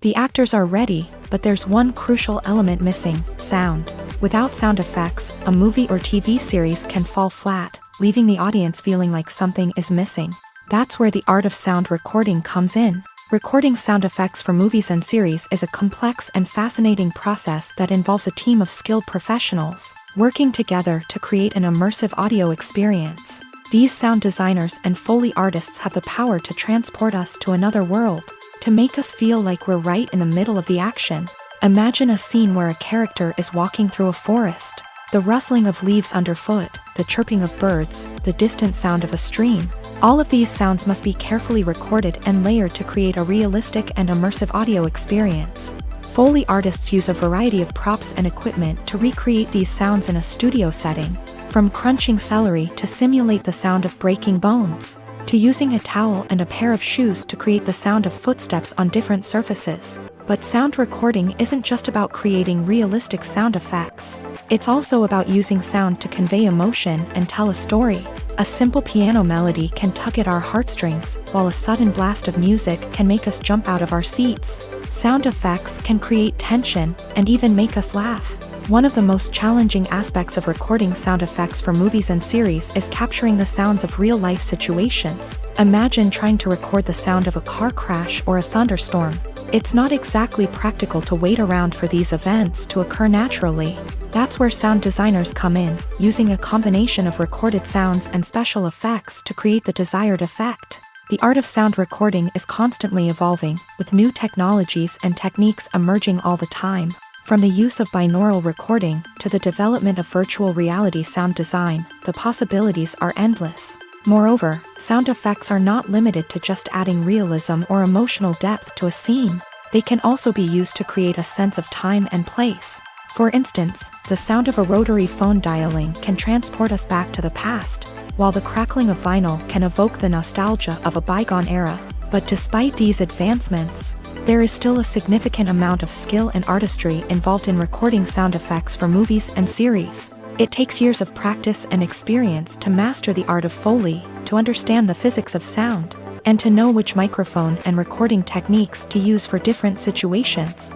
The actors are ready, but there's one crucial element missing: sound. Without sound effects, a movie or TV series can fall flat, leaving the audience feeling like something is missing. That's where the art of sound recording comes in. Recording sound effects for movies and series is a complex and fascinating process that involves a team of skilled professionals working together to create an immersive audio experience. These sound designers and Foley artists have the power to transport us to another world, to make us feel like we're right in the middle of the action. Imagine a scene where a character is walking through a forest. The rustling of leaves underfoot, the chirping of birds, the distant sound of a stream. All of these sounds must be carefully recorded and layered to create a realistic and immersive audio experience. Foley artists use a variety of props and equipment to recreate these sounds in a studio setting, from crunching celery to simulate the sound of breaking bones, to using a towel and a pair of shoes to create the sound of footsteps on different surfaces. But sound recording isn't just about creating realistic sound effects. It's also about using sound to convey emotion and tell a story. A simple piano melody can tug at our heartstrings, while a sudden blast of music can make us jump out of our seats. Sound effects can create tension and even make us laugh. One of the most challenging aspects of recording sound effects for movies and series is capturing the sounds of real-life situations. Imagine trying to record the sound of a car crash or a thunderstorm. It's not exactly practical to wait around for these events to occur naturally. That's where sound designers come in, using a combination of recorded sounds and special effects to create the desired effect. The art of sound recording is constantly evolving, with new technologies and techniques emerging all the time. From the use of binaural recording to the development of virtual reality sound design, the possibilities are endless. Moreover, sound effects are not limited to just adding realism or emotional depth to a scene. They can also be used to create a sense of time and place. For instance, the sound of a rotary phone dialing can transport us back to the past, while the crackling of vinyl can evoke the nostalgia of a bygone era. But despite these advancements, there is still a significant amount of skill and artistry involved in recording sound effects for movies and series. It takes years of practice and experience to master the art of Foley, to understand the physics of sound, and to know which microphone and recording techniques to use for different situations.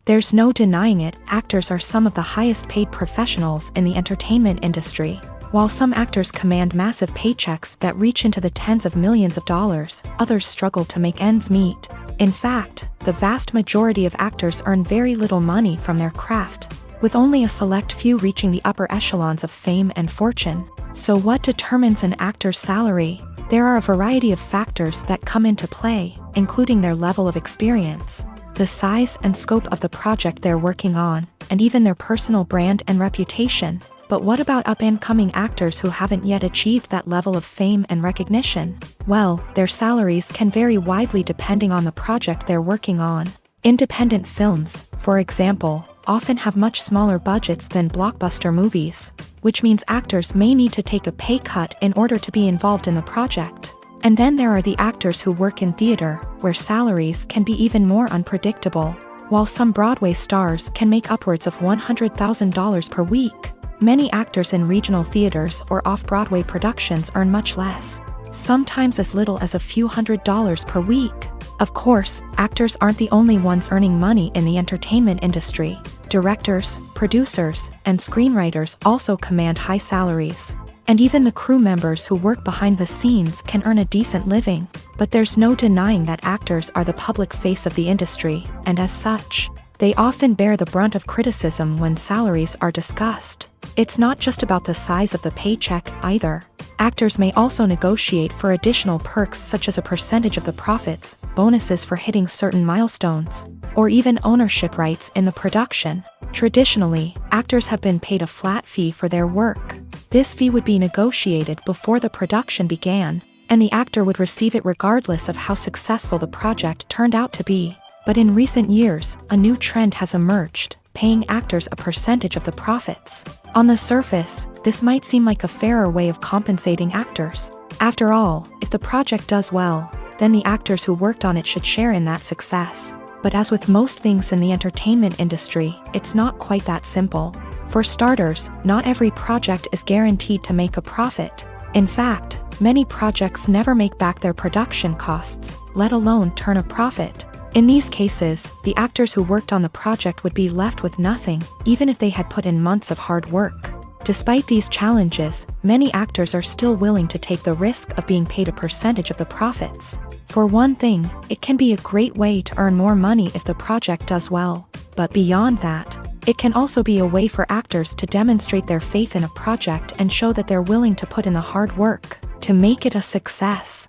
There's no denying it, actors are some of the highest paid professionals in the entertainment industry. While some actors command massive paychecks that reach into the tens of millions of dollars, others struggle to make ends meet. In fact, the vast majority of actors earn very little money from their craft, with only a select few reaching the upper echelons of fame and fortune. So what determines an actor's salary? There are a variety of factors that come into play, including their level of experience, the size and scope of the project they're working on, and even their personal brand and reputation. But what about up-and-coming actors who haven't yet achieved that level of fame and recognition? Well, their salaries can vary widely depending on the project they're working on. Independent films, for example, often have much smaller budgets than blockbuster movies, which means actors may need to take a pay cut in order to be involved in the project. And then there are the actors who work in theater, where salaries can be even more unpredictable. While some Broadway stars can make upwards of $100,000 per week, many actors in regional theaters or off-Broadway productions earn much less, sometimes as little as a few $100s per week. Of course, actors aren't the only ones earning money in the entertainment industry. Directors, producers, and screenwriters also command high salaries. And even the crew members who work behind the scenes can earn a decent living. But there's no denying that actors are the public face of the industry, and as such, They often bear the brunt of criticism when salaries are discussed. It's not just about the size of the paycheck, either. Actors may also negotiate for additional perks such as a percentage of the profits, bonuses for hitting certain milestones, or even ownership rights in the production. Traditionally, actors have been paid a flat fee for their work. This fee would be negotiated before the production began, and the actor would receive it regardless of how successful the project turned out to be. But in recent years, a new trend has emerged, paying actors a percentage of the profits. On the surface, this might seem like a fairer way of compensating actors. After all, if the project does well, then the actors who worked on it should share in that success. But as with most things in the entertainment industry, it's not quite that simple. For starters, not every project is guaranteed to make a profit. In fact, many projects never make back their production costs, let alone turn a profit. In these cases, the actors who worked on the project would be left with nothing, even if they had put in months of hard work. Despite these challenges, many actors are still willing to take the risk of being paid a percentage of the profits. For one thing, it can be a great way to earn more money if the project does well. But beyond that, it can also be a way for actors to demonstrate their faith in a project and show that they're willing to put in the hard work to make it a success.